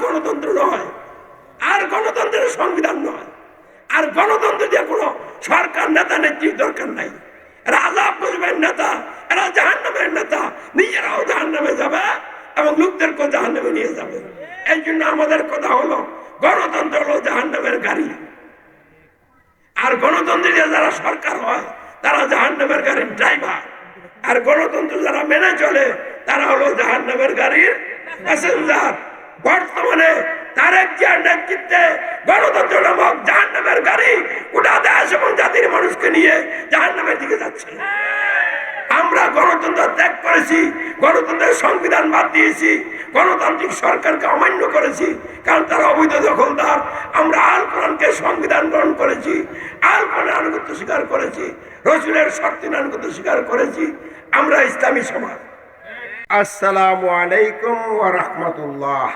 গণতন্ত্র নয়, আর গণতন্ত্রের সংবিধান নয়, আর গণতন্ত্র দিয়ে কোনো সরকার নেতা নেত্রীর দরকার নাই। এরা আযাব বুঝবেন নেতা, এরা জাহান্নামের নেতা, নিজেরাও জাহান্নামে যাবে এবং লোকদেরকেও জাহান্নামে নিয়ে যাবে। এই জন্য আমাদের কথা হলো গণতন্ত্র হলো জাহান্নামের গাড়ি, আর গণতন্ত্র দিয়ে যারা সরকার হয় তারা জাহান্নামের গাড়ির ড্রাইভার, আর গণতন্ত্র যারা মেনে চলে তারা হলো জাহান্নামের গাড়ির প্যাসেঞ্জার। বর্তমানে তারেক জিয়ার নেতৃত্বে গণতন্ত্র নামক জাহান্নামের গাড়ি গোটা দেশ এবং জাতির মানুষকে নিয়ে জাহান্নামের দিকে যাচ্ছে। আমরা গণতন্ত্র ত্যাগ করেছি, গণতন্ত্রের সংবিধান বাদ দিয়েছি, গণতান্ত্রিক সরকারকে অমান্য করেছি, কারণ তারা অবৈধ দখলদার। আমরা আল কোরআনকে সংবিধান গ্রহণ করেছি, আল কোরআনের আনুগত্য স্বীকার করেছি, রসুলের শক্তির আনুগত্য স্বীকার করেছি। আমরা ইসলামী সমাজ। আসসালামু আলাইকুম ওয়া রাহমাতুল্লাহ।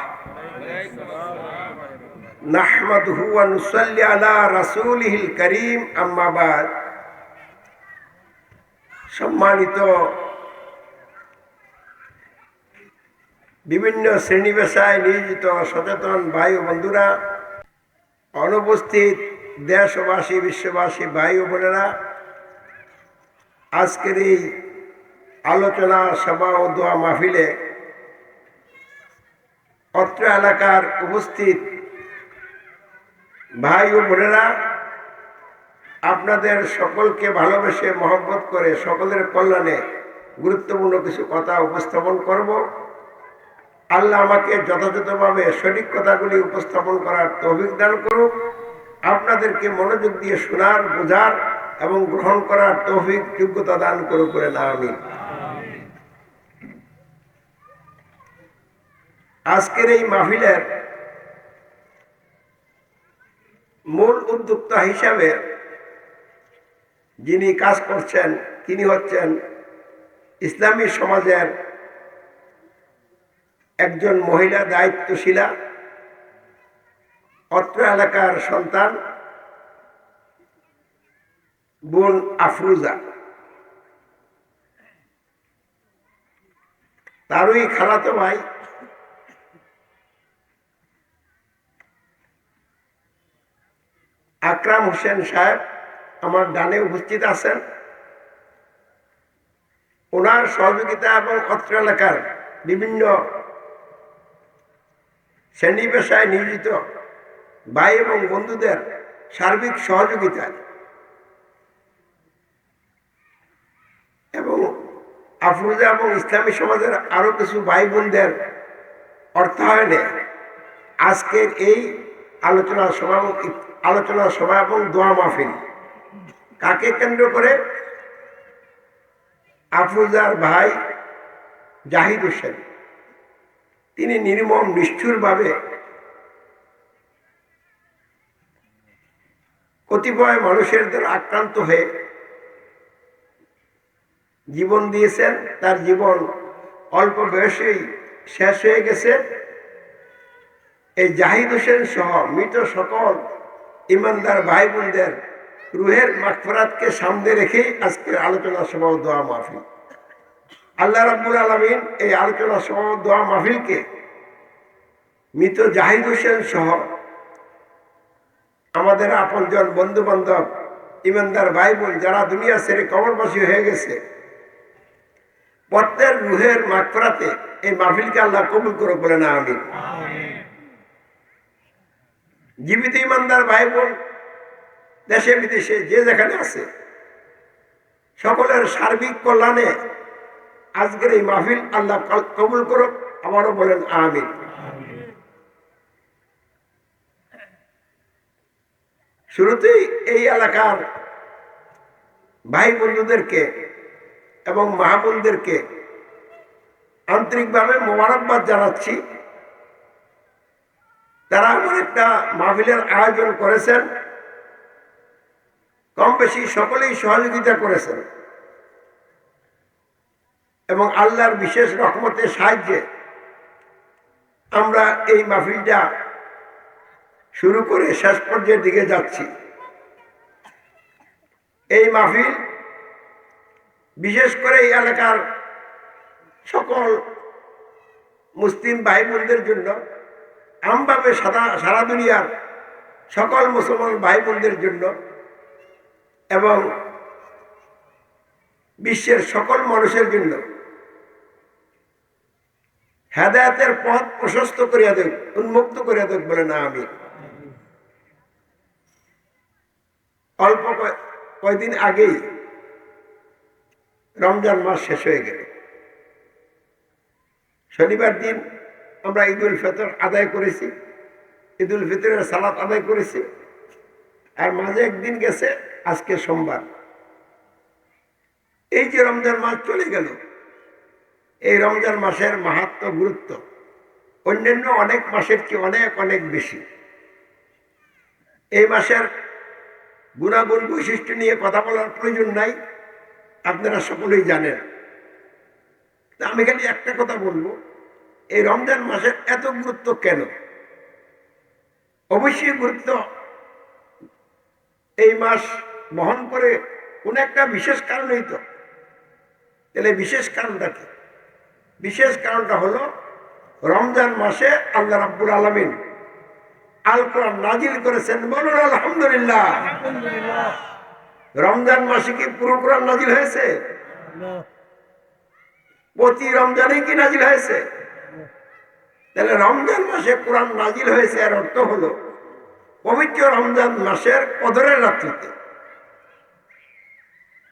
নাহমাদুহু ওয়া নুসাল্লি আলা রাসূলিহিল কারীম, আম্মা বাদ। সম্মানিত বিভিন্ন শ্রেণী পেশায় নিয়োজিত সচেতন ভাই ও বন্ধুরা, অনুপস্থিত দেশবাসী, বিশ্ববাসী ভাই ও বোনেরা, আজকের এই আলোচনা সভা ও দোয়া মাহফিলে অত্র এলাকার উপস্থিত ভাই ও বোনেরা, আপনাদের সকলকে ভালোবেসে মহব্বত করে সকলের কল্যাণে গুরুত্বপূর্ণ কিছু কথা উপস্থাপন করব। আল্লাহ আমাকে যথাযথভাবে সঠিক কথাগুলি উপস্থাপন করার তৌফিক দান করুক, আপনাদেরকে মনোযোগ দিয়ে শোনার, বোঝার এবং গ্রহণ করার তৌফিক যোগ্যতা দান করুক বলে না আমিন। আজকের এই মাহফিলের মূল উদ্যোক্তা হিসাবে যিনি কাজ করছেন তিনি হচ্ছেন ইসলামী সমাজের একজন মহিলা দায়িত্বশীলা, অত্র এলাকার সন্তান বোন আফরুজা। তারই খালাতো ভাই আকরাম হোসেন সাহেব আমার ডানে উপস্থিত আছেন। ওনার সহযোগিতা এবং অত্র এলাকার বিভিন্ন শ্রেণী পেশায় নিয়োজিত ভাই এবং বন্ধুদের সার্বিক সহযোগিতায় এবং আফরোজা এবং ইসলামী সমাজের আরো কিছু ভাই বোনদের অর্থায়নে আজকের এই আলোচনা সভা এবং দোয়া মাহফিল। কাকে কেন্দ্র করে? আফরোজার ভাই জাহিদ হোসেন, তিনি নির্মম নিষ্ঠুরভাবে কতিপয় মানুষের দ্বারা আক্রান্ত হয়ে জীবন দিয়েছেন। তার জীবন অল্প বয়সেই শেষ হয়ে গেছে। এই জাহিদ হোসেন সহ মৃত সকল ইমানদার ভাই বোনদের রুহের মাগফিরাতকে সামনে রেখেই আজকের আলোচনা সভা ও দোয়া মাহফিল। আল্লাহ রাব্বুল আলামিন এই আলোচনা সভা ও দোয়া মাহফিলকে মৃত জাহিদ হোসেন সহ আমাদের আপনজন, বন্ধু বান্ধব, ইমানদার ভাই বোন যারা দুনিয়া ছেড়ে কবরবাসী হয়ে গেছে, প্রত্যেক রুহের মাগফিরাতে এই মাহফিলকে আল্লাহ কবুল করুক বলে না আমিন। জীবিত ইমানদার ভাই বোন দেশে বিদেশে যে যেখানে আছে, সকলের সার্বিক কল্যাণে আজকের এই মাহফিল আল্লাহ কবুল করুক। আমারও বলেন আমিন। শুরুতেই এই এলাকার ভাই বন্ধুদেরকে এবং মা বোনদেরকে আন্তরিকভাবে মোবারকবাদ জানাচ্ছি। তারা এমন একটা মাহফিলের আয়োজন করেছেন, কম বেশি সকলেই সহযোগিতা করেছেন এবং আল্লাহর বিশেষ রহমতের সাহায্যে আমরা এই মাহফিলটা শুরু করে শেষ পর্যায়ের দিকে যাচ্ছি। এই মাহফিল বিশেষ করে এই এলাকার সকল মুসলিম ভাই বোনদের জন্য আমভাবে সারা দুনিয়ার সকল মুসলমান ভাই বোনদের জন্য এবং বিশ্বের সকল মানুষের জন্য হেদায়েতের পথ প্রশস্ত করিয়া দেব, উন্মুক্ত করিয়া দেব বলে না আমি। অল্প কয়দিন আগেই রমজান মাস শেষ হয়ে গেল। শনিবার দিন আমরা ঈদুল ফিতর আদায় করেছি, ঈদুল ফিতরের সালাত আদায় করেছি, আর মাঝে একদিন গেছে আজকে সোমবার। এই যে রমজান মাস চলে গেল, এই রমজান মাসের মাহাত্ম্য গুরুত্ব অন্যান্য অনেক মাসের চেয়ে অনেক অনেক বেশি। এই মাসের গুণাগুণ বৈশিষ্ট্য নিয়ে কথা বলার প্রয়োজন নাই, আপনারা সকলেই জানেন। আমি খালি একটা কথা বলবো, এই রমজান মাসের এত গুরুত্ব কেন? অবশ্যই গুরুত্ব এই মাস বহন করে কোন একটা বিশেষ কারণেই তো। তাহলে বিশেষ কারণটা কি? বিশেষ কারণটা হলো রমজান মাসে আল্লাহ রাব্বুল আলামিন আল কোরআন নাজিল করেছেন। বলুন আলহামদুলিল্লাহ। রমজান মাসে কি পুরো কোরআন নাজিল হয়েছে? প্রতি রমজানে কি নাজিল হয়েছে? তাহলে রমজান মাসে কোরআন নাজিল হয়েছে, এর অর্থ হলো পবিত্র রমজান মাসের কদরের রাত্রিতে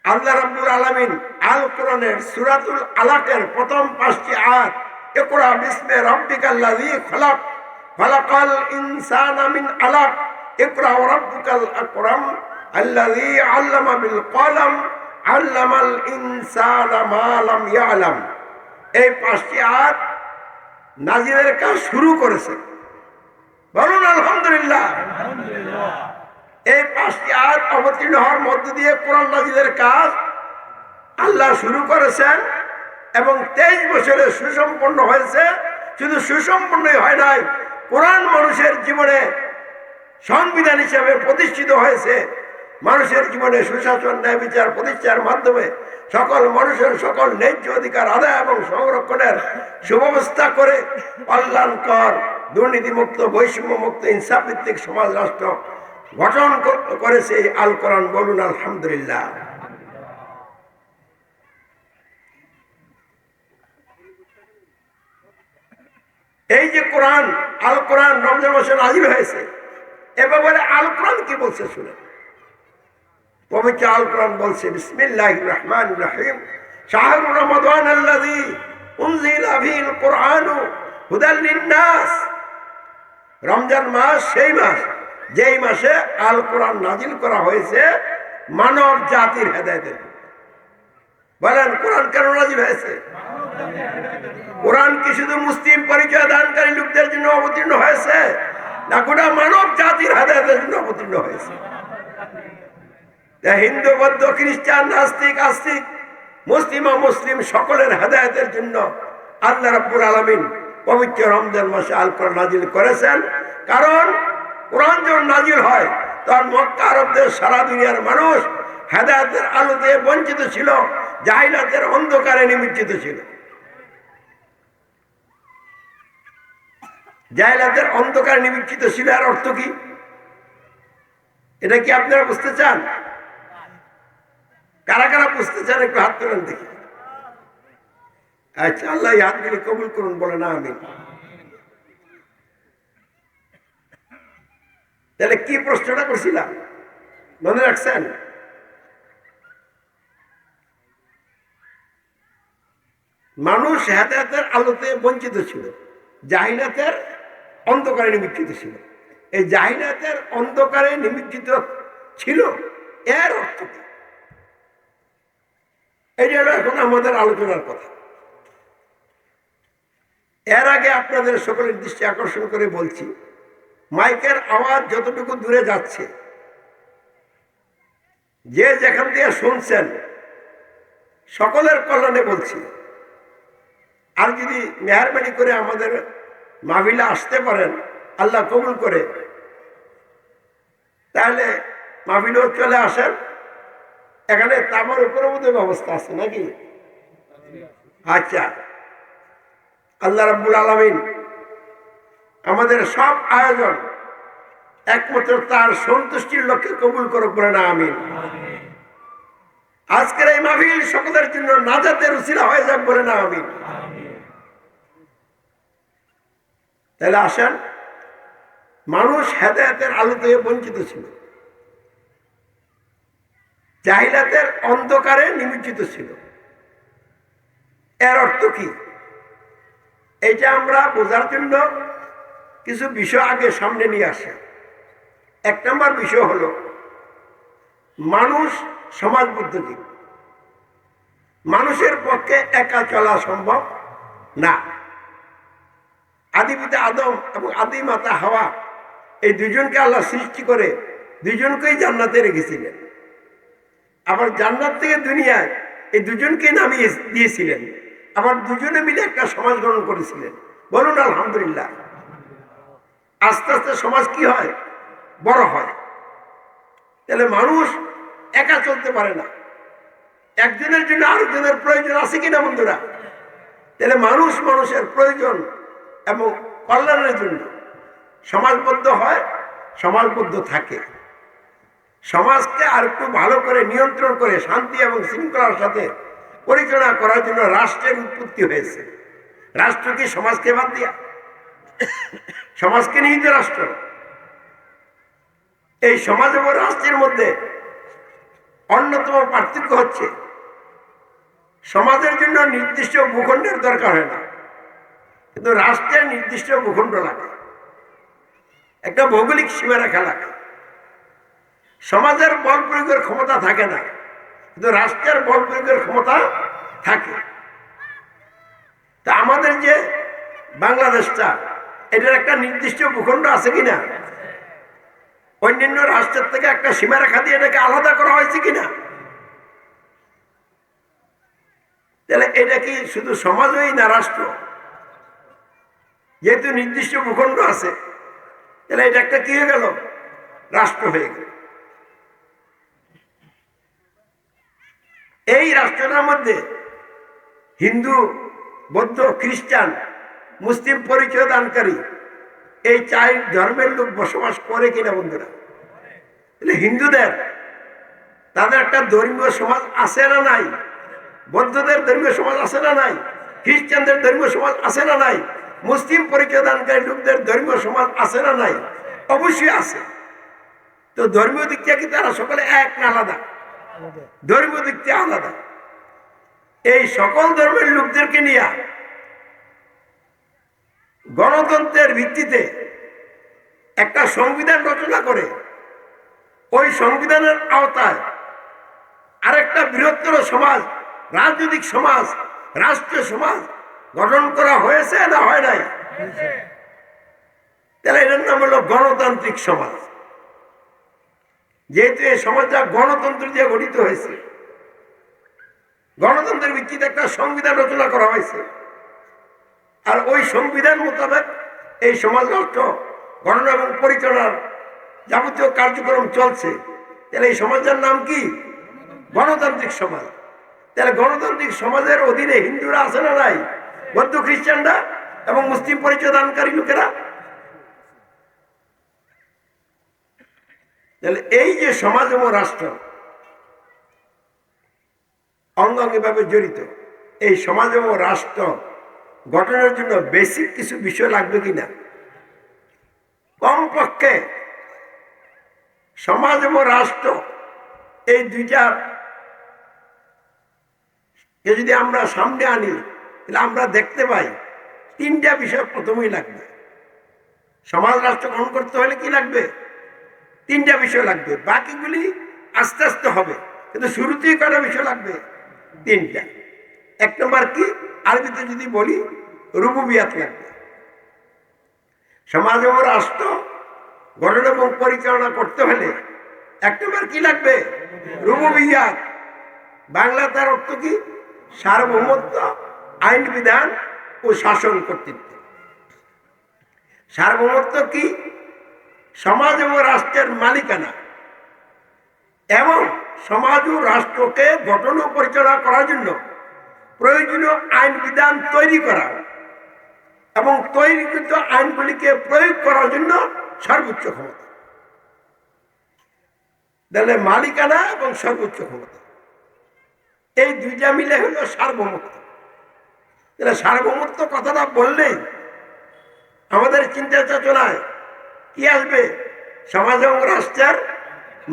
আল্লাহ রাব্বুল আলামিন আল কোরআনের সূরাতুল আলাকের প্রথম 5টি আয়াত, ইকরা বিসমি রাব্বিকাল্লাযী খলাক খলাকাল ইনসানা মিন আলাক ইকরা ওয়া রাব্বুকাল আকরাম আল্লাযী আল্লামা বিল কলম আল্লামাল ইনসানা মা লাম ইয়ালাম। এই 5টি আয়াত নাজিলের কাজ শুরু করেছে। বলুন আলহামদুলিল্লাহ। এই 5টি আয়াত অবতীর্ণ হওয়ার মধ্য দিয়ে কোরআন নাজিলের কাজ আল্লাহ শুরু করেছেন এবং 23 বছরে সুসম্পন্ন হয়েছে। শুধু সুসম্পন্নই হয় নাই, কোরআন মানুষের জীবনে সংবিধান হিসেবে প্রতিষ্ঠিত হয়েছে। মানুষের জীবনে সুশাসন, ন্যায় বিচার প্রতিষ্ঠার মাধ্যমে সকল মানুষের সকল ন্যায্য অধিকার আদায় এবং সংরক্ষণের সুব্যবস্থা করে কল্যাণকর, দুর্নীতিমুক্ত, বৈষম্যমুক্ত, ইনসাফ ভিত্তিক সমাজ রাষ্ট্র গঠন করেছে এই আল কোরআন। বলুন আলহামদুলিল্লাহ। এই যে কোরআন, আল কোরআন রমজান মাসে নাজিল হয়েছে, এ ব্যাপারে আল কোরআন কি বলছে শুনে। পবিত্র আল কোরআন বলছে, বিসমিল্লাহির রহমানির রহিম, শাহরু রমাদান আল্লাযী উনজিলা ফীহিল কুরআনু হুদাল লিন-নাস। রমজান মাস সেই মাস যেই মাসে আল কোরআন নাজিল করা হয়েছে মানব জাতির হেদায়েতের। বলেন কোরআন কেন নাজিল হয়েছে? কোরআন কি শুধু মুসলিম পরিচয় দানকারী লোকদের জন্য অবতীর্ণ হয়েছে, না গোটা মানব জাতির হেদায়েতের জন্য অবতীর্ণ হয়েছে? হিন্দু, বৌদ্ধ, খ্রিস্টান, নাস্তিক, আস্তিক, মুসলিম অমুসলিম সকলের হেদায়েতের জন্য আল্লাহ রাব্বুল আলামিন পবিত্র রমজান মাসে আল কোরআন নাজিল করেছেন। কারণ কোরআন যখন নাজিল হয় তখন মক্কা আরবদের সারা দুনিয়ার মানুষ হেদায়েতের আলোতে বঞ্চিত ছিল, জাহিলাতের অন্ধকারে নিমজ্জিত ছিল। জাহিলাতের অন্ধকারে নিমজ্জিত ছিল, এর অর্থ কি? এটা কি আপনারা বুঝতে চান? কারা কারা বুঝতে চান একটু হাত তোলেন দেখি। আচ্ছা, আল্লাহ এই হাতগুলি কবুল করুন, বলে না আমি। তাহলে কি প্রশ্নটা করছিলাম মনে রাখছেন? মানুষ হেদায়েতের আলোতে বঞ্চিত ছিল, জাহিলাতের অন্ধকারে নিমজ্জিত ছিল। এই জাহিলাতের অন্ধকারে নিমজ্জিত ছিল, এর অর্থ কি? এটা হলো এখন আমাদের আলোচনার কথা। এর আগে আপনাদের সকলের দৃষ্টি আকর্ষণ করে বলছি, মাইকের আওয়াজ যতটুকু দূরে যাচ্ছে, যে যেখান দিয়ে শুনছেন সকলের কল্যাণে বলছি। আর যদি মেহরবানি করে আমাদের মাহফিলে আসতে পারেন, আল্লাহ কবুল করে, তাহলে মাহফিলেও চলে আসেন। এখানে তামার উপরে বোধহয় ব্যবস্থা আছে নাকি? আচ্ছা, আল্লাহ রাব্বুল আলামিন আমাদের সব আয়োজন একমাত্র তার সন্তুষ্টির লক্ষ্যে কবুল করুক, বলে না আমিন। আজকের এই মাহফিল সকলের জন্য নাজাতের উসিলা হয়ে যাক, বলে না আমিন। তাহলে আসেন, মানুষ হেদায়েতের আলোতে বঞ্চিত ছিল, জাহিলাতের অন্ধকারে নিমজ্জিত ছিল। এর অর্থ কি? এইটা আমরা বোঝার জন্য কিছু বিষয় আগে সামনে নিয়ে আসে। এক নম্বর বিষয় হলো, মানুষ সমাজবদ্ধ জীব। মানুষের পক্ষে একা চলা সম্ভব না। আদি পিতা আদম এবং আদি মাতা হাওয়া, এই দুজনকে আল্লাহ সৃষ্টি করে দুজনকেই জান্নাতে রেখেছিলেন। আবার জান্নাত থেকে দুনিয়ায় এই দুজনকে নামিয়ে দিয়েছিলেন। আবার দুজনে মিলে একটা সমাজ গ্রহণ করেছিলেন। বলুন আলহামদুলিল্লাহ। আস্তে আস্তে সমাজ কি হয়? বড় হয়। তাহলে মানুষ একা চলতে পারে না, একজনের জন্য আরেকজনের প্রয়োজন আছে কিনা বন্ধুরা? তাহলে মানুষ মানুষের প্রয়োজন এবং কল্যাণের জন্য সমাজবদ্ধ হয়, সমাজবদ্ধ থাকে। সমাজকে আর একটু ভালো করে নিয়ন্ত্রণ করে শান্তি এবং শৃঙ্খলার সাথে পরিচালনা করার জন্য রাষ্ট্রের উৎপত্তি হয়েছে। রাষ্ট্র কি সমাজকে বাদ দিয়া? সমাজকে নিহিত রাষ্ট্র। এই সমাজ এবং রাষ্ট্রের মধ্যে অন্যতম পার্থক্য হচ্ছে, সমাজের জন্য নির্দিষ্ট ভূখণ্ডের দরকার হয় না, কিন্তু রাষ্ট্রের নির্দিষ্ট ভূখণ্ড লাগে, একটা ভৌগোলিক সীমারেখা লাগে। সমাজের বল প্রয়োগের ক্ষমতা থাকে না, কিন্তু রাষ্ট্রের বল প্রয়োগের ক্ষমতা থাকে। তা আমাদের যে বাংলাদেশটা, এটার একটা নির্দিষ্ট ভূখণ্ড আছে কিনা? অন্যান্য রাষ্ট্রের থেকে একটা সীমারেখা দিয়ে এটাকে আলাদা করা হয়েছে কিনা? তাহলে এটা কি শুধু সমাজই না রাষ্ট্র? যেহেতু নির্দিষ্ট ভূখণ্ড আছে, তাহলে এটা একটা কি হয়ে গেল? রাষ্ট্র হয়ে গেল। এই রাষ্ট্রটার মধ্যে হিন্দু, বৌদ্ধ, খ্রিস্টান, মুসলিম পরিচয় দানকারী এই চার ধর্মের লোক বসবাস করে কিনা বন্ধুরা? হিন্দুদের তাদের একটা ধর্মীয় সমাজ আছে না নাই? বৌদ্ধদের ধর্মীয় সমাজ আছে না নাই? খ্রিস্টানদের ধর্মীয় সমাজ আছে না নাই? মুসলিম পরিচয় দানকারী লোকদের ধর্মীয় সমাজ আছে না নাই? অবশ্যই আছে। তো ধর্মীয় দিক থেকে কি তারা সকলে এক না আলাদা? ধর্মীয় দিক থেকে আলাদা। এই সকল ধর্মের লোকদেরকে নিয়ে গণতন্ত্রের ভিত্তিতে একটা সংবিধান রচনা করে ওই সংবিধানের আওতায় আরেকটা বৃহত্তর সমাজ, রাজনৈতিক সমাজ, রাষ্ট্রীয় সমাজ গঠন করা হয়েছে না হয় নাই? তাহলে এটার নাম হলো গণতান্ত্রিক সমাজ। যেহেতু এই সমাজটা গণতন্ত্র দিয়ে গঠিত হয়েছে, গণতন্ত্রের ভিত্তিতে একটা সংবিধান রচনা করা হয়েছে, আর ওই সংবিধান মোতাবেক এই সমাজ রাষ্ট্র গঠন এবং পরিচালনার যাবতীয় কার্যক্রম চলছে, তাহলে এই সমাজের নাম কি? গণতান্ত্রিক সমাজ। তাহলে গণতান্ত্রিক সমাজের অধীনে হিন্দুরা আছে না নাই? বৌদ্ধ, খ্রিস্টানরা এবং মুসলিম পরিচয় দানকারী লোকেরা। তাহলে এই যে সমাজ এবং রাষ্ট্র অঙ্গাঙ্গিভাবে জড়িত, এই সমাজ এবং রাষ্ট্র গঠনের জন্য বেসিক কিছু বিষয় লাগবে কিনা? কমপক্ষে সমাজ এবং রাষ্ট্র এই দুইটার যদি আমরা সামনে আনি, তাহলে আমরা দেখতে পাই তিনটা বিষয় প্রথমেই লাগবে। সমাজ রাষ্ট্র গ্রহণ করতে হলে কি লাগবে? তিনটা বিষয় লাগবে। বাকিগুলি আস্তে আস্তে হবে, কিন্তু শুরুতেই কটা বিষয় লাগবে? তিনটা। এক নম্বর কি? আরবিতে যদি বলি, রুবুবিয়াত লাগবে। সমাজ এবং রাষ্ট্র গঠন এবং পরিচালনা করতে হলে এক নম্বর কি লাগবে? রুবুবিয়াত। বাংলা তার অর্থ কি? সার্বভৌমত্ব, আইন বিধান ও শাসন কর্তৃত্ব। সার্বভৌমত্ব কি? সমাজ এবং রাষ্ট্রের মালিকানা এবং সমাজ ও রাষ্ট্রকে গঠন ও পরিচালনা করার জন্য প্রয়োজনীয় আইন বিধান তৈরি করা এবং তৈরিকৃত আইনগুলিকে প্রয়োগ করার জন্য সর্বোচ্চ ক্ষমতা। তাহলে মালিকানা এবং সর্বোচ্চ ক্ষমতা এই দুইটা মিলে হলো সার্বভৌমত্ব। তাহলে সার্বভৌমত্ব কথাটা বললেই আমাদের চিন্তা চেতনায় কি আসবে? সমাজ এবং রাষ্ট্রের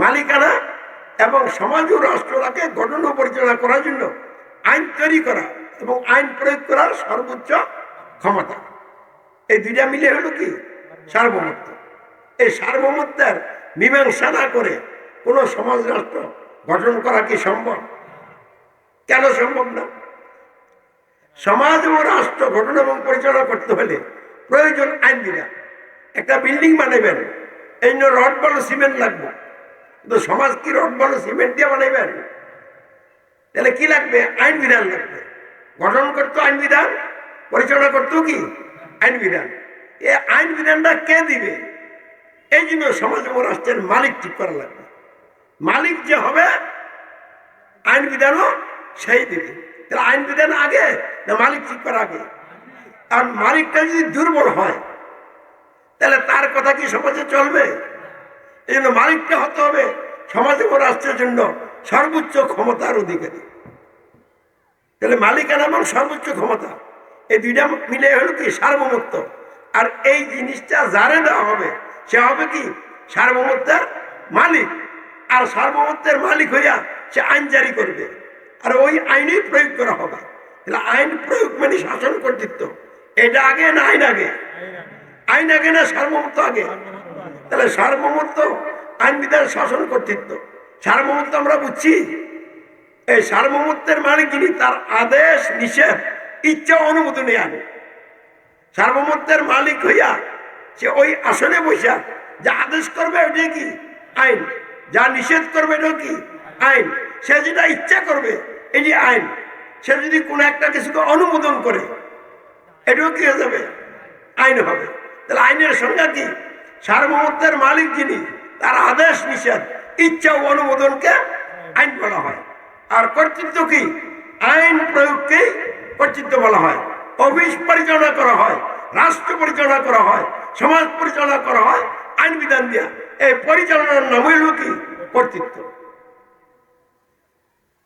মালিকানা এবং সমাজ ও রাষ্ট্রটাকে গঠন ও পরিচালনা করার জন্য আইন তৈরি করা এবং আইন প্রয়োগ করার সর্বোচ্চ ক্ষমতা। এই দুইটা মিলে হলো কি? সার্বভৌমত্ব। এই সার্বভৌমত্বের মীমাংসা না করে কোনো সমাজ রাষ্ট্র গঠন করা কি সম্ভব? কেন সম্ভব না? সমাজ ও রাষ্ট্র গঠন এবং পরিচালনা করতে হলে প্রয়োজন আইন বিধান। একটা বিল্ডিং বানাবেন, এই জন্য রড বালু সিমেন্ট লাগবে, কিন্তু সমাজ কি রড বালু সিমেন্ট দিয়ে বানাবেন? তাহলে কি লাগবে? আইন বিধান লাগবে। গঠন করতো আইন বিধান, পরিচালনা করতো কি আইন বিধান। এই আইন বিধানটা কে দিবে? এই জন্য সমাজ ও রাষ্ট্রের মালিক ঠিক করা লাগবে। মালিক যে হবে আইন বিধানও সেই দিবে। তাহলে আইন বিধান আগে না মালিক ঠিক করা আগে? আর মালিকটা যদি দুর্বল হয় তাহলে তার কথা কি সমাজে চলবে? এই জন্য মালিকটা হতে হবে সমাজ ও রাষ্ট্রের জন্য সর্বোচ্চ ক্ষমতার অধিকারী। তাহলে মালিকানা এবং সর্বোচ্চ ক্ষমতা এই দুইটা মিলে হলো কি? সার্বভৌমত্ব। আর এই জিনিসটা যারে দেওয়া হবে সে হবে কি? সার্বভৌমত্বের মালিক। আর সার্বভৌমত্বের মালিক হইয়া সে আইন জারি করবে, আর ওই আইনই প্রয়োগ করা হবে। তাহলে আইন প্রয়োগ মানে শাসন কর্তৃত্ব। এটা আগে না আইন আগে? আইন আগে না সার্বভৌমত্ব আগে? তাহলে সার্বভৌমত্ব, আইন বিধান, শাসন কর্তৃত্ব। সার্বভৌমত্ব আমরা বুঝছি, এই সার্বভৌমত্বের মালিক যিনি, তার আদেশ নিষেধ ইচ্ছা অনুমোদনে আনে। সার্বভৌমত্বের মালিক হইয়া সে ওই আসনে বসা যা আদেশ করবে ওইটাই কি? আইন। যা নিষেধ করবে এটাও কি? আইন। সে যেটা ইচ্ছা করবে এটি আইন। সে যদি কোনো একটা কিছুকে অনুমোদন করে এটাও কি হয়ে যাবে? আইন হবে। তাহলে আইনের সংজ্ঞা কি? সার্বভৌমত্বের মালিক যিনি, তার আদেশ নিষেধ ইচ্ছা ও অনুমোদনকে আইন বলা হয়। আর কর্তৃত্ব কি? আইন প্রয়োগকেই কর্তৃত্ব বলা হয়। অফিস পরিচালনা করা হয়, রাষ্ট্র পরিচালনা করা হয়, সমাজ পরিচালনা করা হয় আইন বিধান দিয়া। এই পরিচালনার নাম হইল কি? কর্তৃত্ব।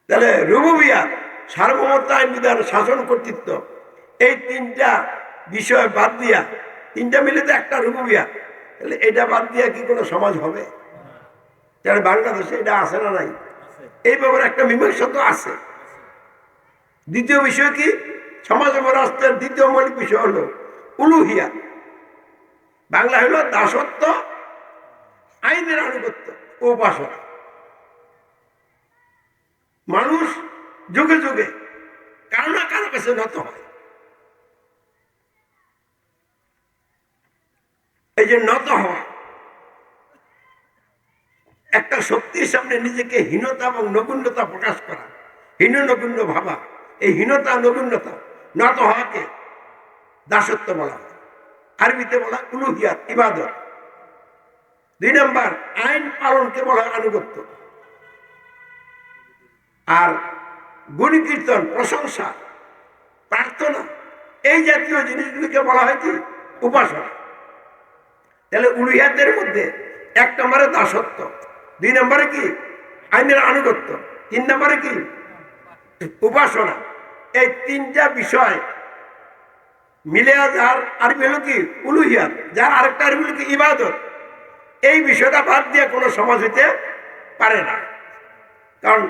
তাহলে রুবুবিয়াত, সার্বভৌমত্ব, আইন বিধান, শাসন কর্তৃত্ব, এই তিনটা বিষয় বাদ দিয়া, তিনটা মিলে তো একটা রুবুবিয়াত। তাহলে এটা বাদ দিয়া কি কোনো সমাজ হবে? তাহলে বাংলাদেশে এটা আছে না নাই? এই ব্যাপারে একটা মীমাংসা তো আছে। দ্বিতীয় বিষয় কি? সমাজ এবং রাষ্ট্রের দ্বিতীয় মৌলিক বিষয় হলো উলুহিয়াত। বাংলা হলো দাসত্ব, আইনের আনুগত্য ও উপাসনা। মানুষ যুগে যুগে কারো না কারো কাছে নত হয়। এই যে নত হওয়া, একটা শক্তির সামনে নিজেকে হীনতা এবং নগণ্যতা প্রকাশ করা, হীন নগণ্য ভাবা, এই হীনতা নগণ্যতা নত হওয়াকে দাসত্ব বলা হয়। আরবিতে বলা উলুহিয়াত, ইবাদত। 2 নম্বর, আইন পালনকে বলা হয় আনুগত্য। আর গুণ কীর্তন, প্রশংসা, প্রার্থনা, এই জাতীয় জিনিসগুলিকে বলা হয় কি? উপাসনা। তাহলে উলুহিয়াতের মধ্যে 1 নম্বরে দাসত্ব, 2 নম্বরে কি? আইনের আনুগত্য, 3 নম্বরে কি? উপাসনা। এই তিনটা বিষয় মিলে যার আরবি হলো কি? উলুহিয়াত। যার আরেকটা আরবি হলো কি? ইবাদত। এই বিষয়টা বাদ দিয়ে কোনো সমাজ হইতে পারে না। কারণ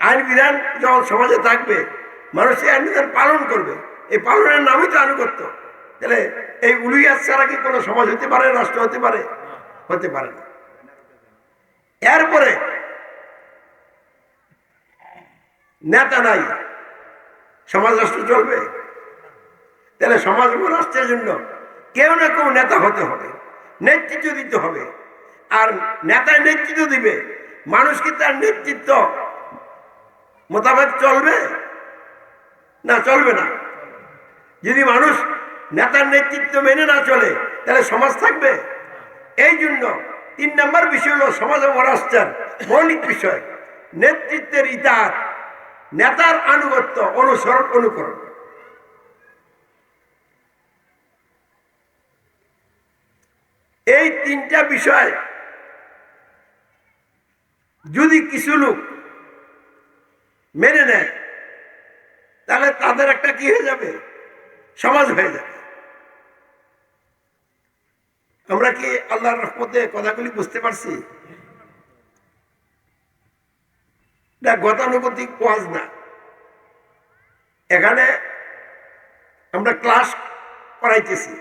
আইন বিধান যখন সমাজে থাকবে, মানুষ এই আইন বিধান পালন করবে, এই পালনের নামই তো আনুগত্য। তাহলে এই উলুহিয়াত ছাড়া কি কোনো সমাজ হতে পারে, রাষ্ট্র হতে পারে? হতে পারে না। এরপরে নেতা নাই, সমাজ রাষ্ট্র চলবে? তাহলে সমাজ ও রাষ্ট্রের জন্য কেউ না কেউ নেতা হতে হবে, নেতৃত্ব দিতে হবে। আর নেতায় নেতৃত্ব দিবে, মানুষ কি তার নেতৃত্ব মোতাবেক চলবে? না, চলবে না। যদি মানুষ নেতার নেতৃত্ব মেনে না চলে তাহলে সমাজ থাকবে? এই জন্য 3 নম্বর বিষয় হলো সমাজ ও রাষ্ট্রের মৌলিক বিষয় নেতৃত্বের ইতাআত, নেতার আনুগত্য, অনুসরণ, অনুকরণ। এই তিনটা বিষয় যদি কিছু লোক মেনে নেয় তাহলে তাদের একটা কি হয়ে যাবে, সমাজ হয়ে যাবে। আমরা কি আল্লাহর রহমতে কথাগুলি বুঝতে পারছি? গতানুগতিক ওয়াজ না, এখানে আমরা ক্লাস করাইতেছি।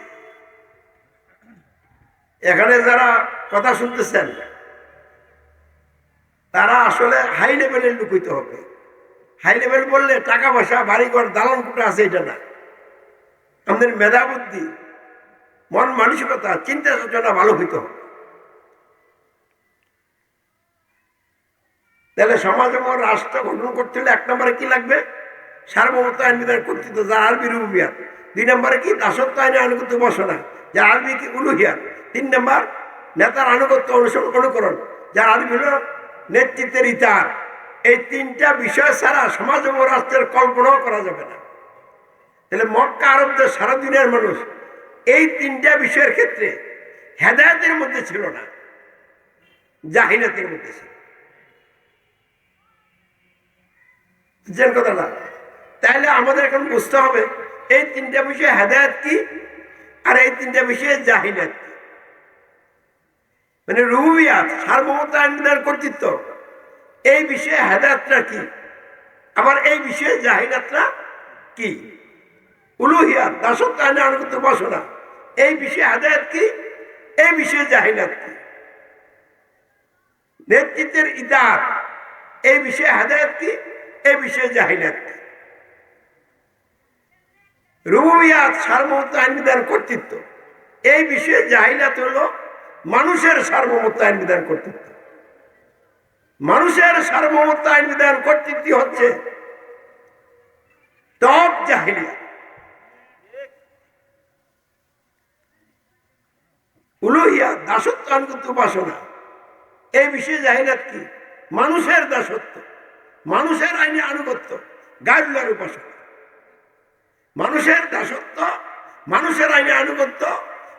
এখানে যারা কথা শুনতেছেন তারা আসলে হাই লেভেলের লোক হইতে হবে। হাই লেভেল বললে টাকা পয়সা বাড়িঘর দালান কোটা আছে এটা না, আমাদের মেধা বুদ্ধি মন মানসিকতা চিন্তা চেতনা ভালো হইতে হবে। তাহলে সমাজ এবং রাষ্ট্র গঠন করতে হলে এক নম্বরে কি লাগবে, সার্বভৌমত্ব আইন বিধান কর্তৃত্ব যার আরবি রুবিয়াত। 2 নম্বরে কি দাসত্ব আইনে আনুগত্য বসনা যার আরবি কি উলুহিয়াত। 3 নম্বর নেতার আনুগত্য অনুসরণ অনুকরণ যার আরবি হল নেতৃত্বের ইতার। এই 3টা বিষয় ছাড়া সমাজ এবং রাষ্ট্রের কল্পনাও করা যাবে না। তাহলে মক্কা আরবদের সারা দুনিয়ার মানুষ এই 3টা বিষয়ের ক্ষেত্রে হেদায়েতের মধ্যে ছিল না, জাহিলাতের মধ্যে ছিল। কথাটা তাহলে আমাদের এখন বুঝতে হবে এই 3টা বিষয়ে হেদায়েত কি আর এই 3টা বিষয়ে জাহিলাত কি। মানে রুবুবিয়াত সার্বভৌমত্ব আইন বিধান কর্তৃত্ব, এই বিষয়ে হেদায়েতটা কি, আবার এই বিষয়ে জাহিলাতটা কি। উলুহিয়াত দাসত্ব আইনে আনুগত্য বসনা, এই বিষয়ে হেদায়েত কি, এই বিষয়ে জাহিলাত কি। নেতৃত্বের ইতাআত, এই বিষয়ে হেদায়েত কি, এই বিষয়ে জাহিলাত কি। রুবুবিয়াত সার্বভৌমত্ব আইন বিধান কর্তৃত্ব, এই বিষয়ে জাহিলাত হলো মানুষের সার্বভৌমত্ব আইন বিধান কর্তৃত্ব। মানুষের সার্বভৌমত্ব আইন বিধান কর্তৃত্ব হচ্ছে টপ জাহিলিয়াত। উলুহিয়াত দাসত্ব আনুগত্য উপাসনা, এই বিষয়ে জাহিলাত কি, মানুষের দাসত্ব, মানুষের আইনে আনুগত্য, গায়রুল্লাহর উপাসনা। মানুষের দাসত্ব, মানুষের আইনে আনুগত্য,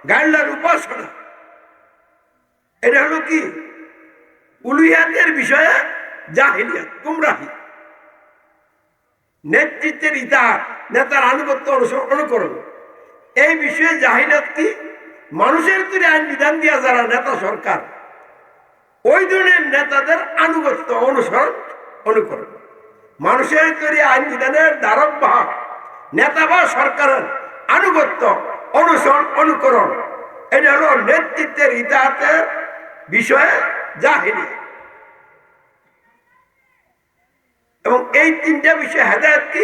গায়রুল্লাহর উপাসনা, এটা হলো কি উলুহিয়াতের বিষয়ে জাহিলিয়াত, গুমরাহি। নেতৃত্বের ইতাআত, নেতার আনুগত্য অনুকরণ, এই বিষয়ে জাহিলিয়াত কি, মানুষের তৈরি আইন বিধান দিয়া যারা নেতা সরকার, ওই ধরনের নেতাদের আনুগত্য অনুসরণ অনুকরণ। মানুষের তৈরি আইন বিধানের ধারক বাহক নেতা বা সরকারের আনুগত্য অনুসরণ অনুকরণ, এটা হলো নেতৃত্বের ইতাআতের বিষয়ে জাহিলিয়াত। এবং এই 3টা বিষয়ে হেদায়েত কি,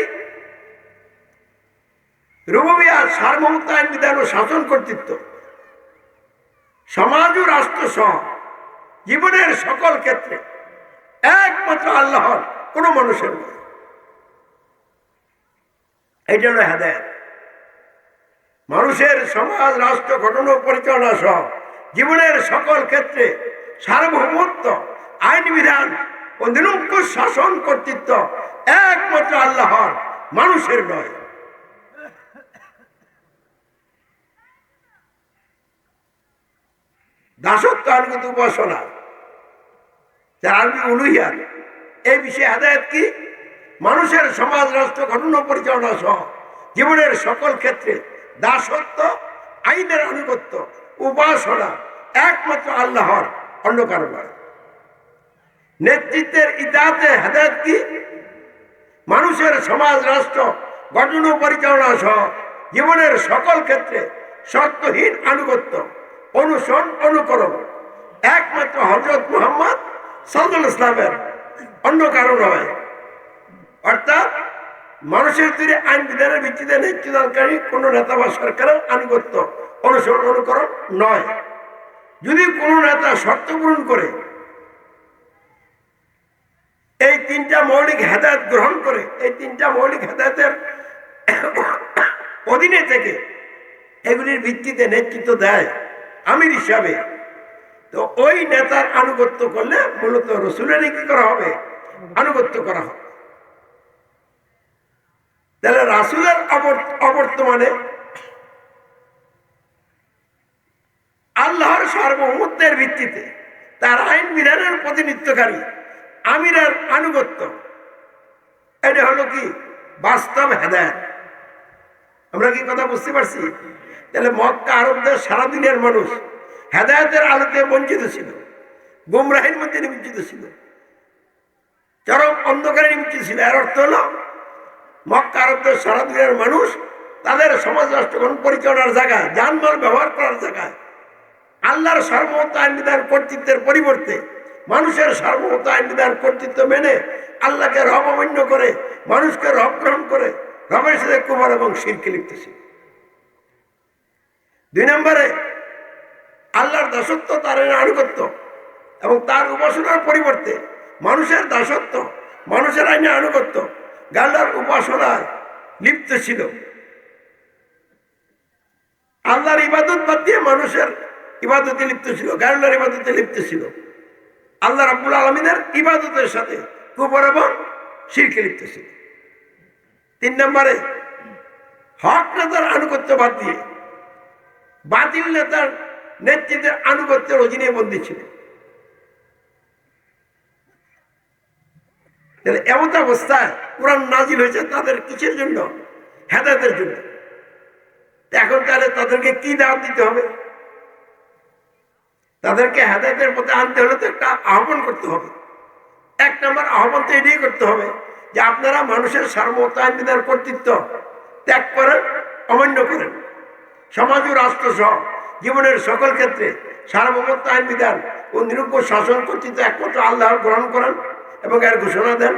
রুবুবিয়াত সার্বভৌমত্ব আইন বিধান ও শাসন কর্তৃত্ব, সমাজ ও রাষ্ট্র সহ জীবনের সকল ক্ষেত্রে একমাত্র আল্লাহর, কোন মানুষের নয়। এটা হলো হেদায়েত। মানুষের সমাজ রাষ্ট্র গঠন ও পরিচালনা সহ জীবনের সকল ক্ষেত্রে সার্বভৌমত্ব আইন বিধান ও নিরঙ্কুশ শাসন কর্তৃত্ব একমাত্র আল্লাহর, মানুষের নয়। দাসত্ব আনুগত্য উপাসনা যার আরবি উলুহিয়াত, এই বিষয়ে হেদায়েত কি, মানুষের সমাজ রাষ্ট্র গঠন ও পরিচালনা সহ জীবনের সকল ক্ষেত্রে দাসত্ব আইনের আনুগত্য উপাসনা একমাত্র আল্লাহর, অন্য কারো নয়। নেতৃত্বের ইতাআতে হেদায়েত কি, মানুষের সমাজ রাষ্ট্র গঠন ও পরিচালনা সহ জীবনের সকল ক্ষেত্রে শর্তহীন আনুগত্য অনুসরণ অনুকরণ একমাত্র হযরত মুহাম্মদ সাল্লাল্লাহু আলাইহি ওয়াসাল্লামের, অন্য কারো নয়। অর্থাৎ মানুষের তৈরি আইন বিধানের ভিত্তিতে নেতৃত্বদানকারী কোন নেতা বা সরকারের আনুগত্য অনুসরণ অনুকরণ নয়। যদি কোন নেতা শর্ত পূরণ করে এই 3টা মৌলিক হেদায়েত গ্রহণ করে, এই 3টা মৌলিক হেদায়েতের অধীনে থেকে এগুলির ভিত্তিতে নেতৃত্ব দেয় আমির হিসাবে, তো ওই নেতার আনুগত্য করলে মূলত রাসূলেরই কি করা হবে, আনুগত্য করা হবে। তাহলে রাসূলের অবর্তমানে আল্লাহর সার্বভৌমত্বের ভিত্তিতে তার আইন বিধানের প্রতিনিধিত্বকারী আমিরের আনুগত্য, এটা হলো কি বাস্তব হেদায়েত। আমরা কি কথা বুঝতে পারছি? তাহলে মক্কা আরবদের সারা দিনের মানুষ হেদায়েতের আলোতে বঞ্চিত ছিল, গুমরাহির মধ্যে নিমজ্জিত ছিল, চরম অন্ধকারে নিমজ্জিত ছিল। এর অর্থ হলো মক্কা আরবদের সারা দিনের মানুষ তাদের সমাজ রাষ্ট্রগণ পরিচালনার জায়গায়, জানমাল ব্যবহার করার জায়গায় আল্লাহর সার্বভৌমত্ব আইন বিধান কর্তৃত্বের পরিবর্তে মানুষের সার্বভৌমত্ব আইন বিধান কর্তৃত্ব মেনে আল্লাহকে রব অমান্য করে, মানুষকে রব গ্রহণ করে রবের সাথে কুফর এবং শিরকে লিপ্ত ছিল। 2 নম্বরে আল্লাহর দাসত্ব, তার আনুগত্য এবং তার উপাসনার পরিবর্তে মানুষের দাসত্ব, মানুষের আইনে আনুগত্য, আল্লাহর উপাসনায় লিপ্ত ছিল। আল্লাহর ইবাদত বাদ দিয়ে মানুষের ইবাদতে লিপ্ত ছিল, গায়রুল্লাহর ইবাদতে লিপ্ত ছিল। আল্লাহ রাব্বুল আলামিনের ইবাদতের সাথে কুফর এবং শিরকে লিপ্ত ছিল। 3 নম্বরে হক নেতার আনুগত্য বাদ দিয়ে বাতিল নেতার নেতৃত্বের আনুগত্যের অধীনে বন্দী ছিল। এমন অবস্থায় কোরআন নাজিল হয়েছে তাদের কিসের জন্য? হেদায়েতের জন্য। এখন তাহলে তাদেরকে কি দাওয়াত দিতে হবে? তাদেরকে হেদায়েতের পথে আনতে হলে তো একটা আহ্বান করতে হবে। 1 নম্বর আহ্বান তো এটাই করতে হবে যে আপনারা মানুষের সার্বভৌমত্ব আইন বিধান কর্তৃত্ব ত্যাগ করেন, অমান্য করেন। সমাজ ও রাষ্ট্র সহ জীবনের সকল ক্ষেত্রে সার্বভৌমত্ব আইন বিধান ও নিরঙ্কুশ শাসন কর্তৃত্ব একমাত্র আল্লাহর গ্রহণ করেন এবং এর ঘোষণা দেন।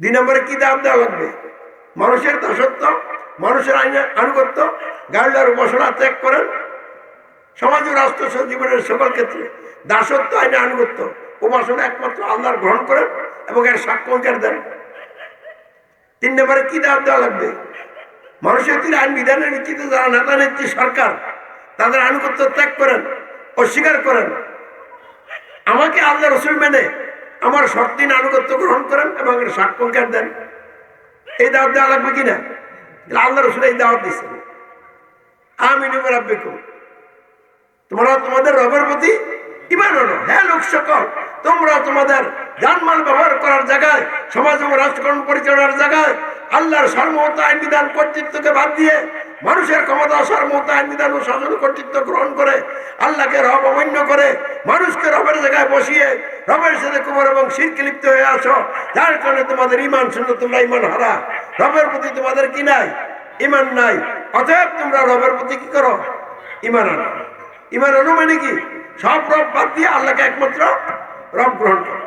2 নম্বরে কি দাওয়াত দেওয়া লাগবে? মানুষের দাসত্ব, মানুষের আইনের আনুগত্য, গায়রুল্লাহর উপাসনা ত্যাগ করেন। সমাজ ও রাষ্ট্র সহ জীবনের সকল ক্ষেত্রে দাসত্ব, আইনের আনুগত্য, উপাসনা একমাত্র আল্লাহর গ্রহণ করেন এবং এর সাক্ষ্য অঙ্গীকার দেন। 3 নম্বরে কি দাওয়াত দেওয়া লাগবে? মানুষের আইন বিধানের ভিত্তিতে যারা নেতা নেত্রী সরকার, তাদের আনুগত্য ত্যাগ করেন, অস্বীকার করেন। আমাকে আল্লাহ রসুল মেনে আমার শর্তিন আনুগত্য গ্রহণ করেন এবং এর সাক্ষ্য অঙ্গীকার দেন। এই দাওয়াত দেওয়া লাগবে কিনা? আল্লাহ রসুল এই দাওয়াত দিচ্ছেন, আমিনু বিরাব্বিকুম, তোমরা তোমাদের রবের প্রতি ঈমান আনো। হ্যাঁ লোক সকল, তোমরা তোমাদের জানমাল ব্যবহার করার জায়গায়, সমাজ এবং রাষ্ট্রকরণ পরিচালনার জায়গায় আল্লাহর সার্বভৌমত্ব আইন বিধান কর্তৃত্বকে বাদ দিয়ে মানুষের ক্ষমতা, সার্বভৌমত্ব আইন বিধান ও শাসন কর্তৃত্ব গ্রহণ করে আল্লাহকে রব অমান্য করে মানুষকে রবের জায়গায় বসিয়ে রবের সাথে কুফর এবং শিরকে লিপ্ত হয়ে আসো, যার কারণে তোমাদের ঈমান শূন্য, তোমরা ঈমান হারা। রবের প্রতি তোমাদের কি নাই? ঈমান নাই। অতএব তোমরা রবের প্রতি কি করো? ঈমান আনো। ঈমান আনো মানে কি? সব রব বাদ দিয়ে আল্লাহকে একমাত্র রব গ্রহণ করো।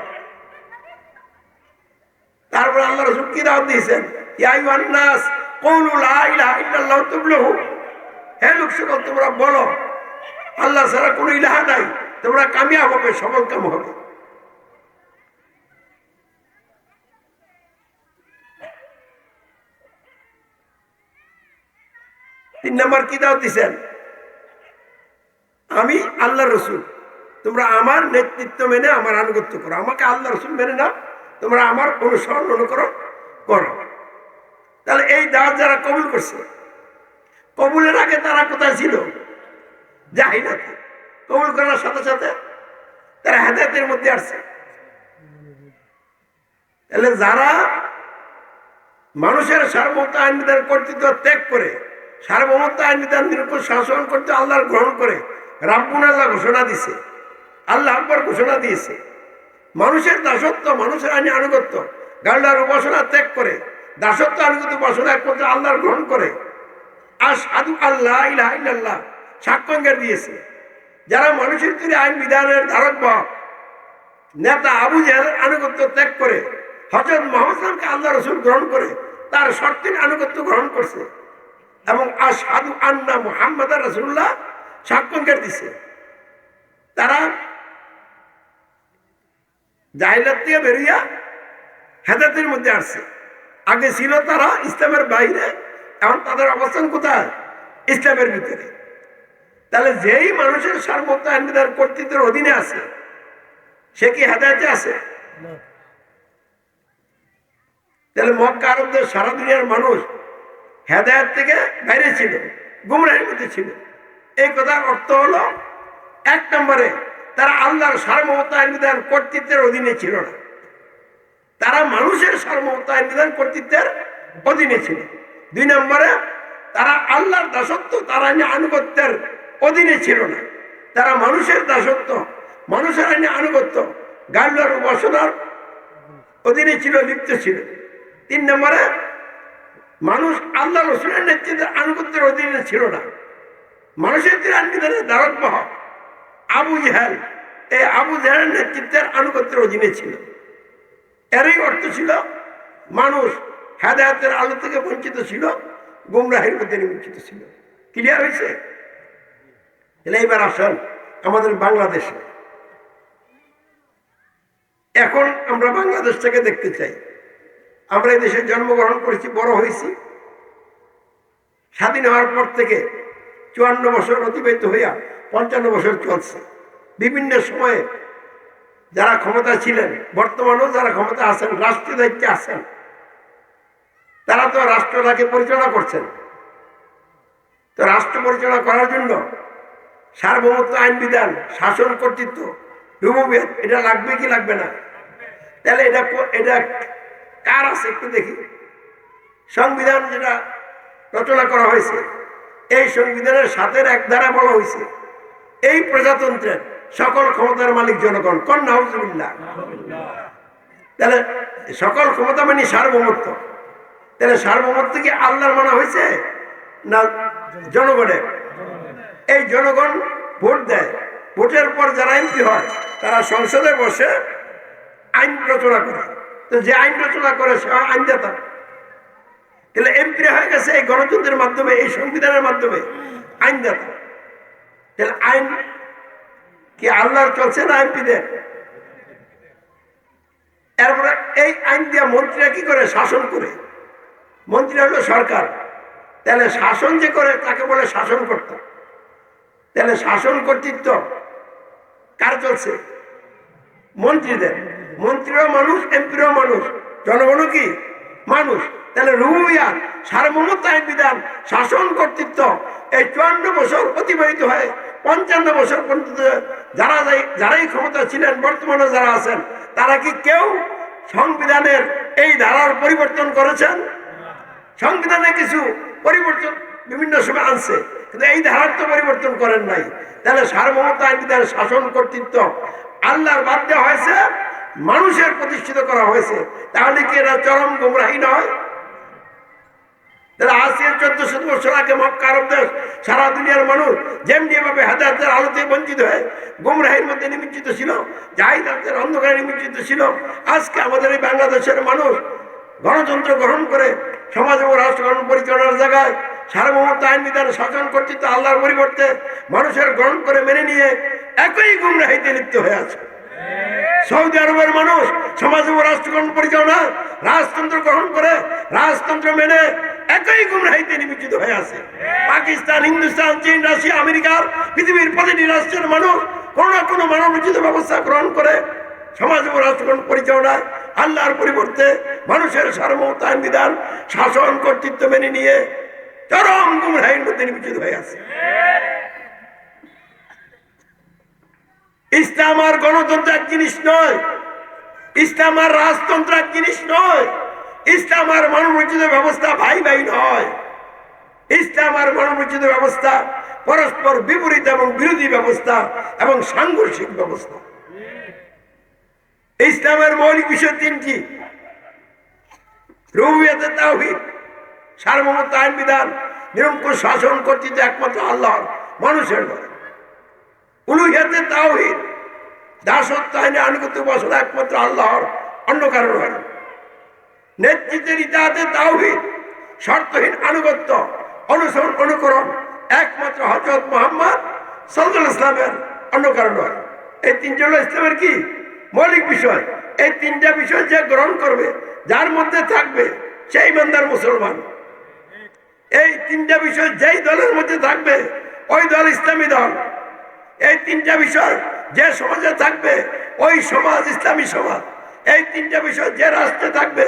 তারপর আল্লাহ রাসূল কি দাওয়াত দিয়েছেন? ইয়া আইয়ুহান নাস কুলু লা ইলাহা ইল্লাল্লাহু তুফলিহু, হে লোক সকল তোমরা বলো আল্লাহ ছাড়া কোনো ইলাহা নাই, তোমরা কামিয়াব হবে, সফল কাম হবে। তিন নম্বর কি দাওয়াত দিয়েছেন? আমি আল্লাহ রসুল, তোমরা আমার নেতৃত্ব মেনে আমার আনুগত্য করো। আমাকে আল্লাহ রসুল মেনে না, তোমরা আমার অনুসরণ অনুকরণ করো। তাহলে এই দাওয়াত যারা কবুল করছে, কবুলের আগে তারা কোথায় ছিল? জাহিলাতে। কবুল করার সাথে সাথে তারা হেদায়েতের মধ্যে আসছে। তাহলে যারা মানুষের সার্বভৌমত্ব আইন বিধান কর্তৃত্ব ত্যাগ করে সার্বভৌমত্ব আইন বিধান নিরঙ্কুশ শাসন করতে আল্লাহর গ্রহণ করে, রাব্বুল আল্লাহ ঘোষণা দিছে, আল্লাহ আকবার ঘোষণা দিয়েছে, মানুষের দাসত্ব, মানুষের আইনে আনুগত্য, গায়রুল্লাহর উপাসনা ত্যাগ করে দাসত্ব, আনুগত্য, উপাসনা একমাত্র আল্লাহর গ্রহণ করে আশহাদু আল্লা ইলাহা ইল্লাল্লাহ সাক্ষ্য অঙ্গীকার দিয়েছে। যারা মানুষের তৈরি আইন বিধানের ধারক বাহক নেতা আবু জাহেলের আনুগত্য ত্যাগ করে হযরত মুহাম্মদ সাল্লাল্লাহু আল্লাহ রসুল গ্রহণ করে তার শর্তের আনুগত্য গ্রহণ করছে এবং আশহাদু আন্না মুহাম্মাদার রাসূলুল্লাহ সাক্ষ্য অঙ্গীকার দিছে, তারা জাহিলাত থেকে বেরিয়ে হেদায়েতের মধ্যে আসছে। আগে ছিল তারা ইসলামের বাইরে, এখন তাদের অবস্থান কোথায়? ইসলামের ভিতরে। তাহলে যেই মানুষের সার্বভৌমত্ব আইন বিধান কর্তৃত্বের অধীনে আছে, সে কি হেদায়েতে আছে? তাহলে মক্কা আরবদের সারা দুনিয়ার মানুষ হেদায়েত থেকে বাইরে ছিল, গুমরাহির মধ্যে ছিল। এই কথার অর্থ হলো, এক নম্বরে তারা আল্লাহর সার্বভৌমত্ব আইন বিধান কর্তৃত্বের অধীনে ছিল না, তারা মানুষের সার্বভৌমত্ব আইন বিধান কর্তৃত্বের অধীনে ছিল। দুই নম্বরে তারা আল্লাহর দাসত্ব তার আইনে আনুগত্যের অধীনে ছিল না, তারা মানুষের দাসত্ব মানুষের আইনে আনুগত্য গাল্লার উপাসনার অধীনে ছিল, লিপ্ত ছিল। তিন নম্বরে মানুষ আল্লাহ রসুলের নেতৃত্বের আনুগত্যের অধীনে ছিল না, মানুষের আইন বিধানের দ্বারকবাহ আবু জেহেল, এই আবু জেহেলের নেতৃত্বের আনুগত্যের অধীনে ছিল। এরই অর্থ ছিল মানুষ হেদায়েতের আলো থেকে বঞ্চিত ছিল, গুমরাহির মধ্যে নিমজ্জিত ছিল। ক্লিয়ার হয়েছে? এইবার আসেন আমাদের বাংলাদেশে। এখন আমরা বাংলাদেশটাকে দেখতে চাই। আমরা এই দেশে জন্মগ্রহণ করেছি, বড় হয়েছি। স্বাধীন হওয়ার পর থেকে 54 বছর অতিবাহিত হইয়া 55 বছর চলছে। বিভিন্ন সময়ে যারা ক্ষমতা ছিলেন, বর্তমানেও যারা ক্ষমতা আছেন, রাষ্ট্রীয় দায়িত্বে আছেন, তারা তো রাষ্ট্রটাকে পরিচালনা করছেন। তো রাষ্ট্র পরিচালনা করার জন্য সার্বভৌমত্ব আইন বিধান, শাসন কর্তৃত্ব, রুবুবিয়ত এটা লাগবে কি লাগবে না? তাহলে এটা কার আছে একটু দেখি। সংবিধান যেটা রচনা করা হয়েছে, এই সংবিধানের সাথের এক ধারা বলা হয়েছে এই প্রজাতন্ত্রের সকল ক্ষমতার মালিক জনগণ। কোন নাউজুবিল্লাহ। তাহলে সকল ক্ষমতা মানে সার্বভৌমত্ব। তাহলে সার্বভৌমত্ব কি আল্লাহর মানা হয়েছে না জনগণের? এই জনগণ ভোট দেয়, ভোটের পর যারা এমপি হয় তারা সংসদে বসে আইন রচনা করে। তো যে আইন রচনা করে সে আইনদাতা। তাহলে এমপি হয়ে গেছে এই গণতন্ত্রের মাধ্যমে, এই সংবিধানের মাধ্যমে আইনদাতা। তাহলে আইন কি আল্লাহর চলছে না এমপিদের? এরপরে এই আইন দিয়ে মন্ত্রীরা কি করে? শাসন করে। মন্ত্রীরা হলো সরকার। তাহলে শাসন যে করে তাকে বলে শাসন কর্তা। তাহলে শাসন কর্তৃত্ব কার চলছে? মন্ত্রীদের। মন্ত্রীরাও মানুষ, এমপিরাও মানুষ, জনগণও কি মানুষ। তাহলে রুবুবিয়ত, সার্বভৌমত্ব আইন বিধান, শাসন কর্তৃত্ব এই 54 বছর অতিবাহিত হয় 55 বছর পর্যন্ত যারাই ক্ষমতা ছিলেন, বর্তমানে যারা আছেন, তারা কি কেউ সংবিধানের এই ধারার পরিবর্তন করেছেন? সংবিধানে কিছু পরিবর্তন বিভিন্ন সময় আনছে, কিন্তু এই ধারার তো পরিবর্তন করেন নাই। তাহলে সার্বভৌমত্ব আইন বিধান, শাসন কর্তৃত্ব আল্লাহর বাদ দেওয়া হয়েছে, মানুষের প্রতিষ্ঠিত করা হয়েছে। তাহলে কি এরা চরম গুমরাহি নয়? তাহলে আজ 1400 বছর আগে মক্কা আরব দেশ, সারা দুনিয়ার মানুষ যেমনি ভাবে হেদায়েতের আলোতে বঞ্চিত হয়ে গুমরাহির মধ্যে নিমজ্জিত ছিল, জাহিলিয়াতের অন্ধকারে নিমজ্জিত ছিল, আজকে আমাদের এই বাংলাদেশের মানুষ গণতন্ত্র গ্রহণ করে সমাজ ও রাষ্ট্র পরিচালনার জায়গায় সার্বভৌমত্ব আইন বিধান, শাসন কর্তৃত্ব আল্লাহর পরিবর্তে মানুষের গ্রহণ করে মেনে নিয়ে একই গুমরাহিতে লিপ্ত হয়ে আছে। সৌদি আরবের মানুষ সমাজ ও রাষ্ট্র পরিচালনা, রাজতন্ত্র গ্রহণ করে রাজতন্ত্র মেনে একই গুমরাহিতে নিমজ্জিত হয়ে আছে। পাকিস্তান, হিন্দুস্তান, চীন, রাশিয়া, আমেরিকার পৃথিবীর প্রতিটি রাষ্ট্রের মানুষ কোনো না কোনো মানবোচিত ব্যবস্থা গ্রহণ করে সমাজ ও রাষ্ট্র পরিচালনায় আল্লাহর পরিবর্তে মানুষের সার্বভৌমত্ব আইন বিধান, শাসন কর্তৃত্ব মেনে নিয়ে চরম গুমরাহির মধ্যে নিমজ্জিত হয়ে আছে। ইসলাম আর গণতন্ত্র এক জিনিস নয়, ইসলাম আর রাজতন্ত্র এক জিনিস নয়, ইসলাম আর মানবোচিত ব্যবস্থা ভাই ভাই নয়। ইসলাম আর মানবোচিত ব্যবস্থা পরস্পর বিপরীত এবং বিরোধী ব্যবস্থা এবং সাংঘর্ষিক ব্যবস্থা। ইসলামের মৌলিক বিষয় 3টি: রুবুবিয়তে তাওহীদ, সার্বভৌমত্ব আইন বিধান, নিরঙ্কুশ শাসন কর্তৃত্ব একমাত্র আল্লাহর, মানুষের নয়। উলুহিয়াতে তাওহীদ, দাসত্ব আইনে আনুগত্য উপাসনা একমাত্র আল্লাহর, অন্য কারণ হয় না। নেতৃত্বের ইতাআতে তাওহীদ, শর্তহীন আনুগত্য, অনুসরণ, অনুকরণ একমাত্র হযরত মুহাম্মদ সাল্লাল্লাহু আলাইহি ওয়াসাল্লামের, অন্য কারণ হয়। এই 3টা হলো ইসলামের কি মৌলিক বিষয়। এই 3টা বিষয় যে গ্রহণ করবে, যার মধ্যে থাকবে, সেই ইমানদার মুসলমান। এই 3টা বিষয় যেই দলের মধ্যে থাকবে, ওই দল ইসলামী দল। এই 3টা বিষয় যে সমাজে থাকবে, ওই সমাজ ইসলামী সমাজ। এই 3টা বিষয় যে রাষ্ট্রে থাকবে,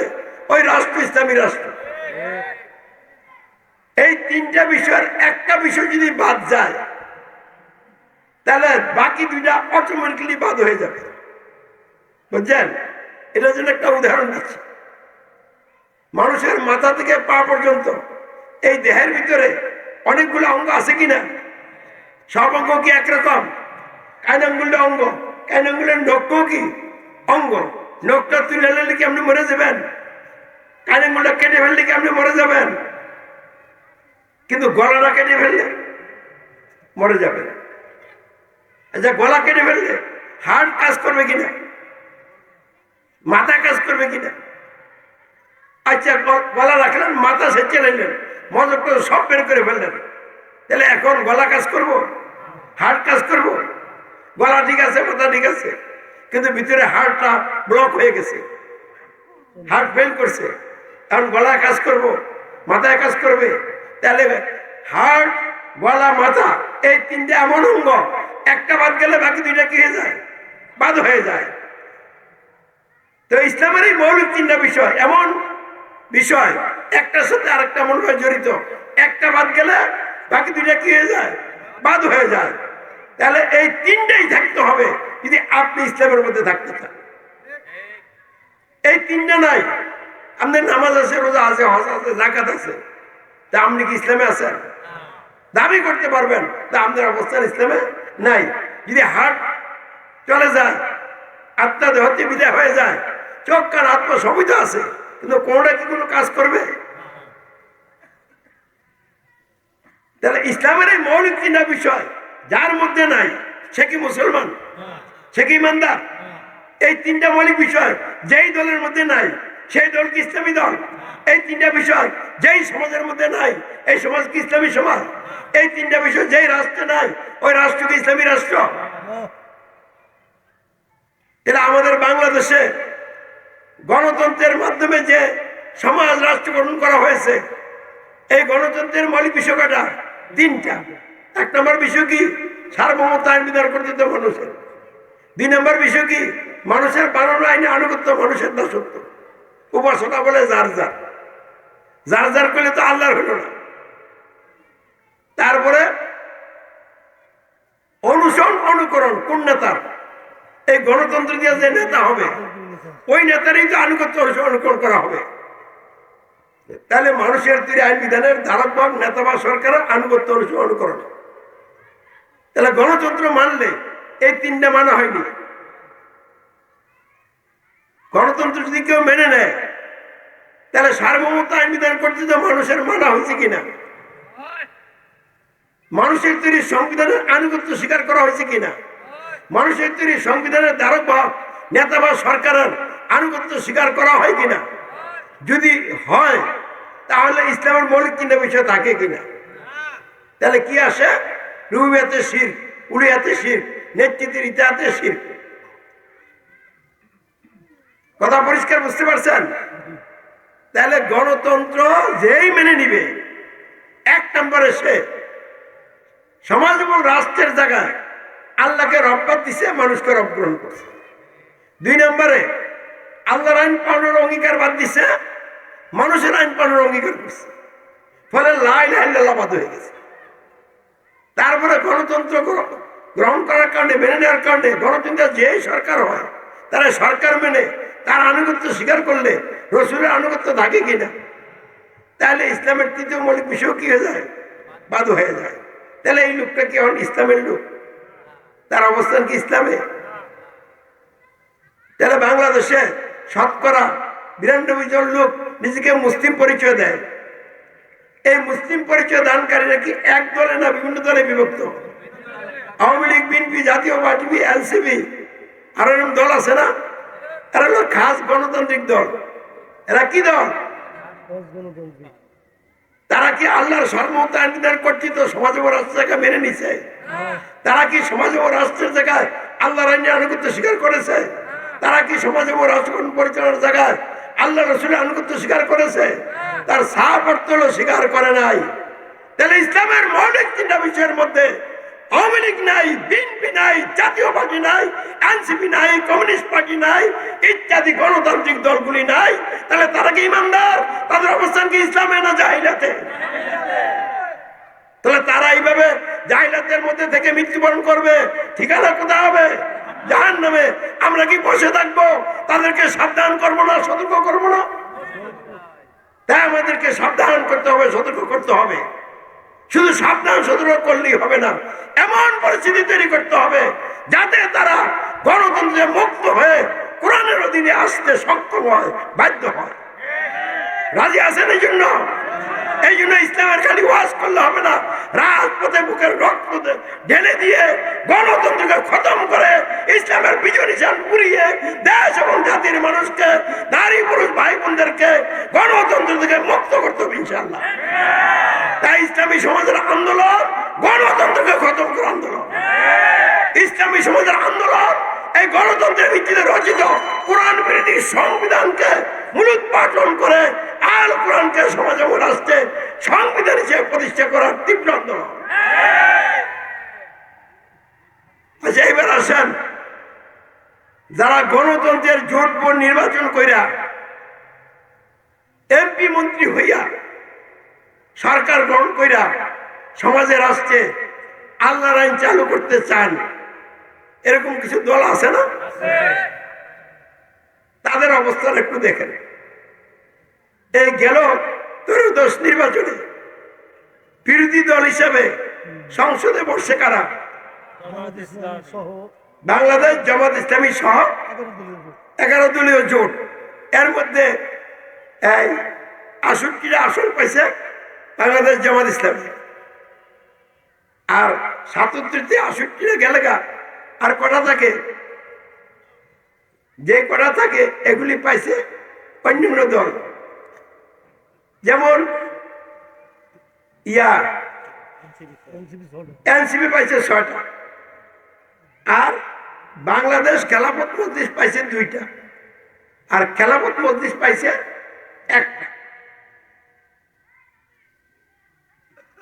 ওই রাষ্ট্র ইসলামী রাষ্ট্র। এই 3টা বিষয়ের একটা বিষয় যদি বাদ যায়, তাহলে বাকি দুইটা অটোমেটিক্যালি বাদ হয়ে যাবে। বুঝছেন? এটার জন্য একটা উদাহরণ দিচ্ছি। মানুষের মাথা থেকে পা পর্যন্ত এই দেহের ভিতরে অনেকগুলো অঙ্গ আছে কিনা? সব অঙ্গ কি একরকম? কাইনাঙ্গুলের অঙ্গ, কাইনাঙ্গুলের নখ কি অঙ্গ? নখটা তুলে নিলে কি আপনি মরে যাবেন? কাইনাঙ্গুলটা কেটে ফেললে কি আপনি মরে যাবেন? কিন্তু গলাটা কেটে ফেললে মরে যাবেন। আচ্ছা, গলা কেটে ফেললে হার্ট কাজ করবে কিনা? মাথা কাজ করবে কিনা? আচ্ছা, গলা রাখলেন, মাথা সেচে নিলেন, মজা করে সব বের করে ফেললেন, তাহলে এখন গলা কাজ করব? হার্ট কাজ করব? গলা ঠিক আছে, মাথা ঠিক আছে, কিন্তু ভিতরে হার্টটা ব্লক হয়ে গেছে, হার্ট ফেল করছে। এখন গলা কাজ করব, মাথায় কাজ করবে? তাহলে হার্ট, গলা, মাথা এই তিনটা এমন অঙ্গ, একটা বাদ গেলে বাকি দুইটা কি হয়ে যায়? বাদ হয়ে যায়। তো ইসলামের এই মৌলিক তিনটা বিষয় এমন বিষয়, একটার সাথে আরেকটা মনে হয় জড়িত, একটা বাদ গেলে বাকি দুইটা কি হয়ে যায়? বাদ হয়ে যায়। তাহলে এই তিনটাই থাকতে হবে যদি আপনি ইসলামের মধ্যে থাকতে চান। এই তিনটা নাই, আমাদের নামাজ আছে, রোজা আছে, হজ আছে, যাকাত আছে, তা আপনি কি ইসলামে আছেন? দাবি করতে পারবেন, তা আমাদের অবস্থান ইসলামে নাই। যদি হার্ট চলে যায়, আত্মা দেহতে বিদায় হয়ে যায়, চোখ কান আত্মা সবই তো আছে, কিন্তু কোনটা কি কোনো কাজ করবে? তাহলে ইসলামের এই মৌলিক তিনটা বিষয় যার মধ্যে নাই, সে কি মুসলমান? সে কি ইমানদার? এই তিনটা মৌলিক বিষয় যেই দলের মধ্যে নাই, সেই দল কি ইসলামী দল? এই তিনটা বিষয় যেই সমাজের মধ্যে নাই, এই সমাজ কি ইসলামী সমাজ? এই তিনটা বিষয় যেই রাষ্ট্রে নাই, ওই রাষ্ট্র কি ইসলামী রাষ্ট্র? এটা আমাদের বাংলাদেশে গণতন্ত্রের মাধ্যমে যে সমাজ রাষ্ট্র গঠন করা হয়েছে, এই গণতন্ত্রের মৌলিক বিষয় কটা? তিনটা। এক নম্বর বিষয় কি? সার্বভৌমত্ব আইন বিধান কর্তৃত্ব মানুষের। দুই নম্বর বিষয় কি? মানুষের বানানো আইনে আনুগত্য, মানুষের দাসত্ব। উপাসনা বলে যার যার, যার যার করলে তো আল্লাহর হলো না। তারপরে অনুসরণ, অনুকরণ কোন নেতার? এই গণতন্ত্র দিয়ে যে নেতা হবে, ওই নেতারই তো আনুগত্য, অনুকরণ করা হবে। তাহলে মানুষের তৈরি আইন বিধানের ধারক নেতা বা সরকারের আনুগত্য, অনুকরণ। তাহলে গণতন্ত্র মানলে এই তিনটা মানা হয়নি। গণতন্ত্র যদি কেউ মেনে নেয়, তাহলে সার্বভৌমত্ব আইন বিধান কর্তৃত্ব মানুষের মানা হয়েছে কিনা? মানুষের তৈরি সংবিধানের আনুগত্য স্বীকার করা হয়েছে কিনা? মানুষের তৈরি সংবিধানের ধারক বা নেতা বা সরকারের আনুগত্য স্বীকার করা হয় কিনা? যদি হয়, তাহলে ইসলামের মৌলিক তিনটা বিষয় থাকে কিনা? তাহলে কি আসে? রুবিয়াতে শিরক, উলিয়াতে শিরক, নেতৃত্বের ইতিহাতে শিরক। কথা পরিষ্কার বুঝতে পারছেন? তাহলে গণতন্ত্র যেই মেনে নিবে, এক নম্বরে সে সমাজ এবং রাষ্ট্রের জায়গায় আল্লাহকে রব্বাত দিছে, মানুষকে রব গ্রহণ করছে। দুই নম্বরে আল্লাহর আইন পালনের অঙ্গীকার বাদ দিছে, মানুষের আইন পালনের অঙ্গীকার করছে, ফলে লা ইলাহা ইল্লাল্লাহ বাদ হয়ে গেছে। তারপরে গণতন্ত্র গ্রহণ করার কারণে, মেনে নেওয়ার কারণে, গণতন্ত্র যে সরকার হয়, তারা সরকার মেনে তার আনুগত্য স্বীকার করলে রসুলের আনুগত্য থাকে কিনা? তাহলে ইসলামের তৃতীয় মৌলিক বিষয় কি হয়ে যায়? বাদ হয়ে যায়। তাহলে এই লোকটা কি এখন ইসলামের লোক? তার অবস্থান কি ইসলামে? তাহলে বাংলাদেশে শতকরা 92 জন লোক নিজেকে মুসলিম পরিচয় দেয়। এই মুসলিম পরিচয় দানকারীরা কি এক দলে না বিভিন্ন দলে বিভক্ত? আওয়ামী লীগ, বিএনপি, জাতীয় পার্টি, এনসিপি, আরো এরকম দল আছে না? এরা হলো খাস গণতান্ত্রিক দল। এরা কি দল? তারা কি আল্লাহর সার্বভৌমত্ব আইন বিধান কর্তৃত্ব সমাজ ও রাষ্ট্রের জায়গায় মেনে নিছে? তারা কি সমাজ ও রাষ্ট্রের জায়গায় আল্লাহর আইনে আনুগত্য স্বীকার করেছে? তারা কি সমাজ ও রাষ্ট্র পরিচালনার জায়গায় আল্লাহ রসুলের আনুগত্য স্বীকার করেছে? তার সাফ অর্থ হলো স্বীকার করে নাই। তাহলে ইসলামের মৌলিক তিনটা বিষয়ের মধ্যে আওয়ামী লীগ নাই, বিএনপি নাই, জাতীয় পার্টি নাই, এনসিপি নাই, কমিউনিস্ট পার্টি নাই, ইত্যাদি গণতান্ত্রিক দলগুলি নাই। তাহলে তারা কি ইমানদার? তাদের অবস্থান কি ইসলামে না জাহিলিয়াতে? তাহলে তারা এইভাবে জাহিলাতের মধ্যে থেকে মৃত্যুবরণ করবে, ঠিকানা কোথায় হবে? জাহান্নামে। আমরা কি বসে থাকবো? তাদেরকে সাবধান করবো না, সতর্ক করবো না? তাই আমাদেরকে সাবধান করতে হবে, সতর্ক করতে হবে। শুধু সাবধান সতর্ক করলেই হবে না, এমন পরিস্থিতি তৈরি করতে হবে যাতে তারা গণতন্ত্রে মুক্ত হয়ে কোরআনের অধীনে আসতে সক্ষম হয়, বাধ্য হয়। রাজি আছেন? এই জন্য ইসলামের খালি ওয়াজ করলে হবে না, রাজপথে বুকের রক্ত ঢেলে দিয়ে গণতন্ত্রকে খতম করে ইসলামের বিজয় নিশান পুড়িয়ে দেশ এবং জাতির মানুষকে, নারী পুরুষ ভাই বোনদেরকে গণতন্ত্র থেকে মুক্ত করতে হবে ইনশাআল্লাহ। তাই ইসলামী সমাজের আন্দোলন গণতন্ত্রকে খতম করার আন্দোলন। ইসলামী সমাজের আন্দোলন এই গণতন্ত্রের ভিত্তিতে রচিত কোরআন বিরোধী সংবিধানকে মূলোৎপাটন করে আল কোরআনকে সমাজ এবং রাষ্ট্রে সংবিধান হিসেবে প্রতিষ্ঠা করার তীব্র আন্দোলন। আচ্ছা, এবার আসেন, যারা গণতন্ত্রের জোট বোর্ড নির্বাচন কইরা এমপি মন্ত্রী হইয়া সরকার গ্রহণ কইরা সমাজে রাষ্ট্রে আল্লাহর আইন চালু করতে চান, এরকম কিছু দল আছে না? তাদের অবস্থান একটু দেখেন। এই গেল ত্রয়োদশ নির্বাচনে বিরোধী দল হিসেবে সংসদে বসে কারা? বাংলাদেশ জামাত ইসলামী সহ 11 দলীয় জোট। এর মধ্যে 68টা আসন পাইছে বাংলাদেশ জামাত ইসলামী, আর 77তে 68টা গেলে গা আর কটা থাকে? যে কটা থাকে এগুলি পাইছে অন্যান্য দল, যেমন এনসিপি পাইছে 6টা, আর বাংলাদেশ খেলাফত মজলিস পাইছে 2টা, আর খেলাফত মজলিস পাইছে 1টা।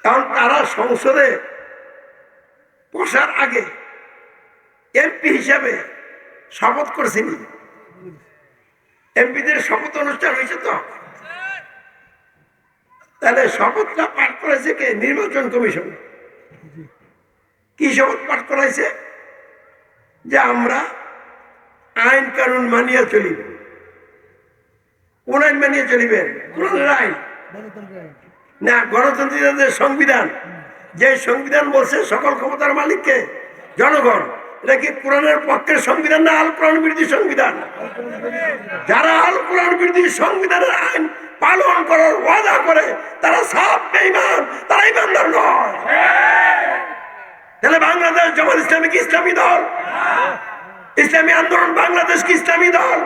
কারণ তারা সংসদে বসার আগে এমপি হিসাবে শপথ করছেনি। এমপিদের শপথ অনুষ্ঠান হয়েছে তো, তাহলে শপথটা পাঠ করেছে কে? নির্বাচন কমিশন। কি শপথ পাঠ করাইছে? যে আমরা আইন কানুন মানিয়ে চলিব। কোন আইন মানিয়ে চলিবেন? কোরআনের আইন না, গণতন্ত্রের সংবিধান। যে সংবিধান বলছে সকল ক্ষমতার মালিককে জনগণ, এটা কি কোরআনের পক্ষের সংবিধান না আল কোরআন বিরোধী সংবিধান? যারা আল কোরআন বিরোধী সংবিধানের আইন পালন করার ওয়াদা করে তারা সব বেঈমান, তারা ইমানদার নয়। তাহলে বাংলাদেশ জামাত ইসলামী কি ইসলামী দল? ইসলামী আন্দোলন বাংলাদেশ কি ইসলামী দল?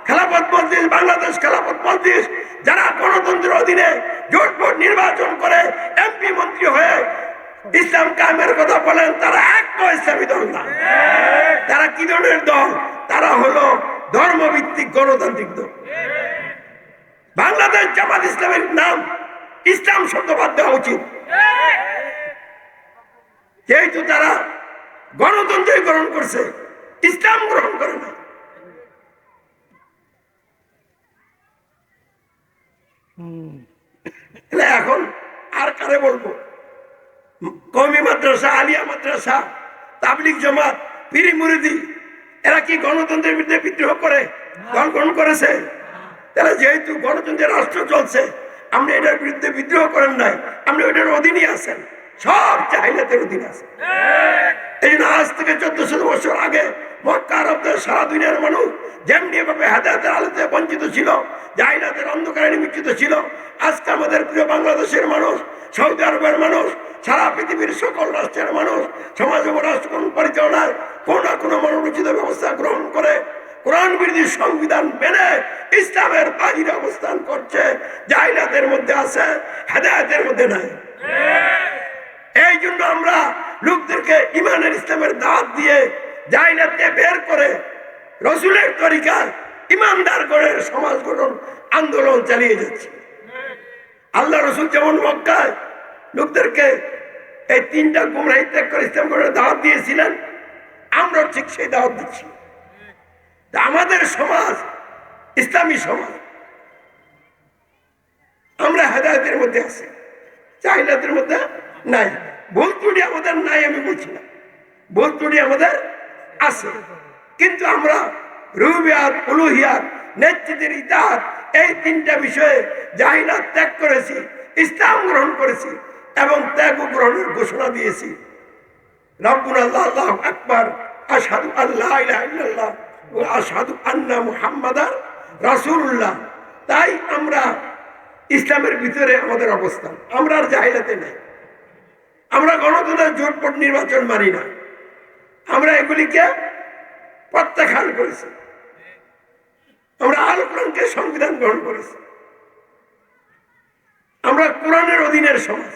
খেলাফত মজলিস বাংলাদেশ খেলাফত মজলিস যারা গণতন্ত্রের অধীনে জোট বোর্ড নির্বাচন করে এমপি মন্ত্রী হয়ে ইসলাম কায়েমের কথা বলেন, তারা একটা ইসলামী দল না। তারা কি ধরনের দল? তারা হলো ধর্মভিত্তিক গণতান্ত্রিক দল। বাংলাদেশ জামাত ইসলামের নাম ইসলাম শব্দ বাদ দেওয়া উচিত, যেহেতু তারা গণতন্ত্র গ্রহণ করছে, ইসলাম গ্রহণ করে না। এখন আর কারে বলবো? কওমি মাদ্রাসা, আলিয়া মাদ্রাসা, তাবলিগ জামাত, পীরি মুরিদি, এরা কি গণতন্ত্রের বিরুদ্ধে বিদ্রোহ করে দল গ্রহণ করেছে? তাহলে যেহেতু গণতন্ত্রের রাষ্ট্র চলছে, আপনি এটার বিরুদ্ধে বিদ্রোহ করেন নাই, আপনি ওইটার অধীনে আছেন, সব জাহিলাতের অধীনে আছেন। এই জন্য আজ থেকে 1400 বছর আগে মক্কা আরবদের সারা দুনিয়ার মানুষ যেমনি এভাবে হেদায়েতের আলোতে বঞ্চিত ছিল, জাহিলাতের অন্ধকারে নিমজ্জিত ছিল, আজকে আমাদের প্রিয় বাংলাদেশের মানুষ, সৌদি আরবের মানুষ, সারা পৃথিবীর সকল রাষ্ট্রের মানুষ সমাজ ও রাষ্ট্র পরিচালনায় কোন না কোনো মানবোচিত ব্যবস্থা গ্রহণ করে কোরআন বিরোধী সংবিধান মেনে ইসলামের বাহিরে অবস্থান করছে। জাহিলাতের মধ্যে আছে, হেদায়েতের মধ্যে নাই। এই জন্য আমরা লোকদেরকে ইমানের ইসলামের দাওয়াত দিয়ে জাহিলাতকে বের করে রসুলের তরিকায় ইমানদার করে সমাজ গঠন আন্দোলন চালিয়ে যাচ্ছে। আল্লাহ রসুল যেমন মক্কায় লোকদেরকে এই 3টা গুমরাহি ত্যাগ করে ইসলাম গ্রহণের দাওয়াত দিয়েছিলেন, আমরা ঠিক সেই দাওয়াত দিচ্ছি। আমাদের সমাজ ইসলামী সমাজ, আমরা হেদায়েতের মধ্যে আছি, জাহিলাতের মধ্যে নাই। ভুল ত্রুটি আমাদের নাই আমি বলছি না, ভুল ত্রুটি আমাদের আছে, কিন্তু আমরা রুবিয়াত, উলুহিয়াত, নেতৃত্বের ইতিহাস, এই তিনটা বিষয়ে জাহিলাত ত্যাগ করেছি, ইসলাম গ্রহণ করেছি এবং ত্যাগ গ্রহণের ঘোষণা দিয়েছি। রব্বুনা আল্লাহু আকবার, আশহাদু আল্লা ইলাহা ইল্লাল্লাহ ওয়া আশহাদু আন্না মুহাম্মাদার রাসূলুল্লাহ। তাই আমরা ইসলামের ভিতরে আমাদের অবস্থান, আমরা আর জাহিলাতে নেই। আমরা গণতন্ত্রের জোটপট নির্বাচন মানি না, আমরা এগুলিকে প্রত্যাখ্যান করেছি। আমরা আল কোরআনকে সংবিধান গ্রহণ করেছি। আমরা কোরআনের অধীনের সমাজ।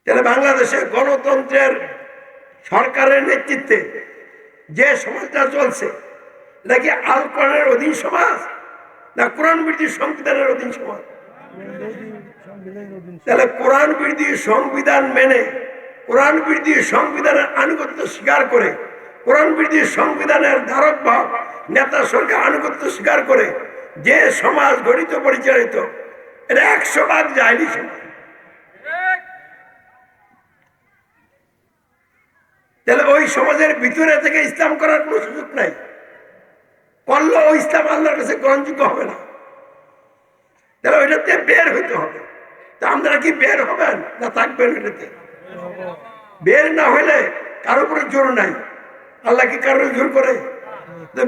তাহলে বাংলাদেশে গণতন্ত্রের সরকারের নেতৃত্বে যে সমাজটা চলছে, এটা কি আল কোরআনের অধীন সমাজ না কোরআন বিরোধী সংবিধানের অধীন সমাজ? তাহলে কোরআন বিরোধী সংবিধান মেনে, কোরআন বিরোধী সংবিধানের আনুগত্য স্বীকার করে, কোরআন বিরোধী সংবিধানের ধারক ভাব নেতা সরকার আনুগত্য স্বীকার করে যে সমাজ গঠিত পরিচালিত, এটা 100% জাহিলি সমাজ। তাহলে ওই সমাজের ভিতরে থেকে ইসলাম করার কোনো সুযোগ নাই, করলে ওই ইসলাম আল্লাহর কাছে গ্রহণযোগ্য হবে না। তাহলে ওইটাতে বের হইতে হবে। তা আপনারা কি বের হবেন না থাকবেন ওইটাতে? বের না হইলে কারো উপরে জোর নাই, আল্লাহ কি কারো জোর করে?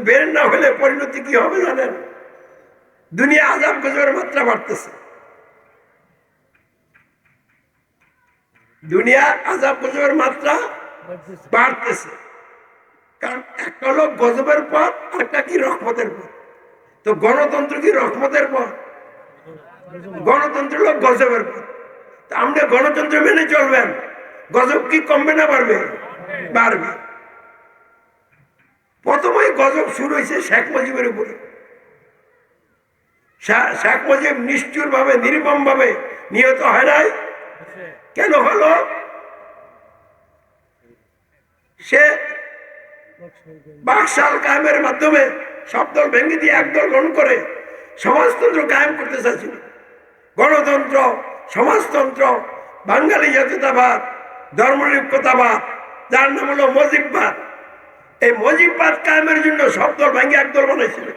বের না হলে পরিণতি কি হবে জানেন? দুনিয়া আযাব গজবের মাত্রা বাড়তেছে, দুনিয়া আযাব গজবের মাত্রা বাড়তেছে। কারণ একটা হলো গজবের পথ, আরেকটা কি রহমতের পথ। তো গণতন্ত্র কি রহমতের পথ? গণতন্ত্র হলো গজবের পথ। তা আমরা গণতন্ত্র মেনে চলবেন, গজব কি কমবে না বাড়বে? বাড়বে। প্রথমেই গজব শুরু হয়েছে শেখ মুজিবের উপরে। শেখ মুজিব নিষ্ঠুর ভাবে, নির্মম ভাবে নিহত হয় নাই? কেন হলো? সে বাকশাল কায়েমের মাধ্যমে সব দল ভেঙে দিয়ে একদল গ্রহণ করে সমাজতন্ত্র কায়েম করতে চাইছিল। গণতন্ত্র, সমাজতন্ত্র, বাঙালি জাতীয়তাবাদ, ধর্মনিরপেক্ষতাবাদ, যার নাম হলো মুজিববাদ। এই মুজিববাদ কায়েমের জন্য সব দল ভেঙে একদল বানাইছিল।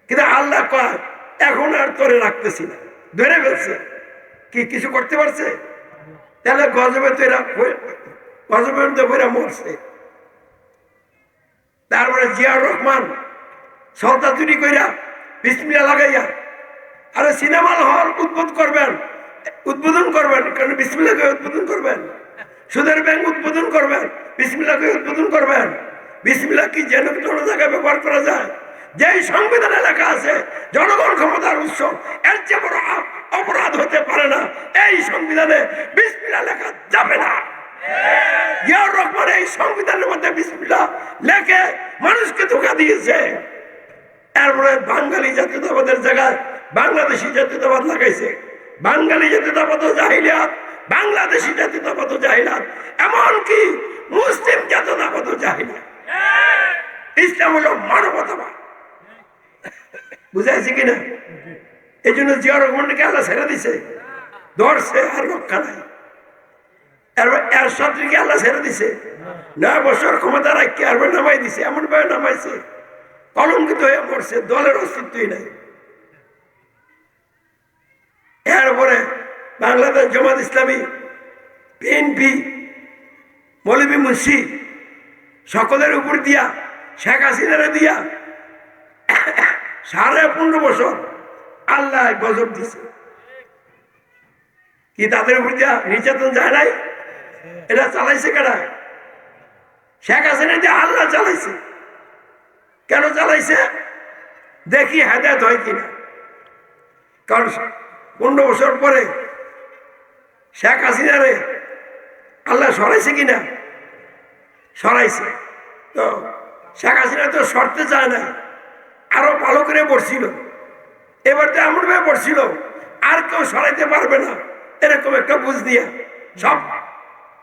কিন্তু আল্লাহ কয় এখন আর তোরে রাখতেছি না, ধরে ফেলছে। কি কিছু করতে পারছে? তাহলে গজবে তো এরা গজবের মধ্যে মরছে। তারপরে জিয়াউর রহমান সলতা চুরি কইরা বিসমিল্লাহ লাগাইয়া, আরে সিনেমা হল উদ্বোধন করবেন কারণ বিসমিল্লাহ কে উদ্বোধন করবেন, সুদের ব্যাংক উদ্বোধন করবেন, বিসমিল্লাহ কে উদ্বোধন করবেন। বিসমিল্লাহ কি যেন কোনো জায়গায় ব্যবহার করা যায়? যেই সংবিধানে লেখা আছে জনগণ ক্ষমতার উৎস, এর চেয়ে বড় অপরাধ হতে পারে না। এই সংবিধানে বিসমিল্লাহ লেখা যাবে না। জিয়াউর রহমান এই সংবিধানের মধ্যে বিসমিল্লাহ লেখে মানুষকে ধোঁকা দিয়েছে। এরপরে বাঙালি জাতীয়তাবাদের জায়গায় বাংলাদেশি জাতীয়তাবাদ লাগাইছে। বাঙালি জাতীয়তাবাদ জাহিলিয়াত, বাংলাদেশি জাতীয়তাবাদ জাহিলিয়াত, এমনকি মুসলিম জাতীয়তাবাদ জাহিলিয়াত। ইসলাম হলো মানবতাবাদ। বুঝাইছি কিনা? এই জন্য জিয়াউর রহমানকে আল্লাহ ছেড়ে দিছে, ধরছে আর রক্ষা নাই। এর সাথে আল্লাহ ছেড়ে দিছে, 9 বছর ক্ষমতা রাখি আর নামাই দিছে, এমন ভাবে নামাইছে কলঙ্কিত হয়ে পড়ছে, দলের অস্তিত্বই নাই। এরপরে বাংলাদেশ জামাত ইসলামী, বিএনপি, মৌলভী মুন্সি সকলের উপর দিয়া, শেখ হাসিনারে দিয়া 15.5 বছর আল্লাহ গজব দিছে। কি তাদের উপর দিয়া নির্যাতন যায় নাই? এটা চালাইছে কারা? শেখ হাসিনা দিয়ে আল্লাহ চালাইছে। কেন চালাইছে? দেখি হেদায়েত হয় কিনা। কারণ 15 বছর পরে শেখ হাসিনারে আল্লাহ সরাইছে কিনা? সরাইছে। তো শেখ হাসিনা তো সরতে চায় না, আরো ভালো করে পড়ছিল। এবার তো এমন ভাবে পড়ছিল আর কেউ সরাইতে পারবে না, এরকম একটা বুঝ দিয়া সব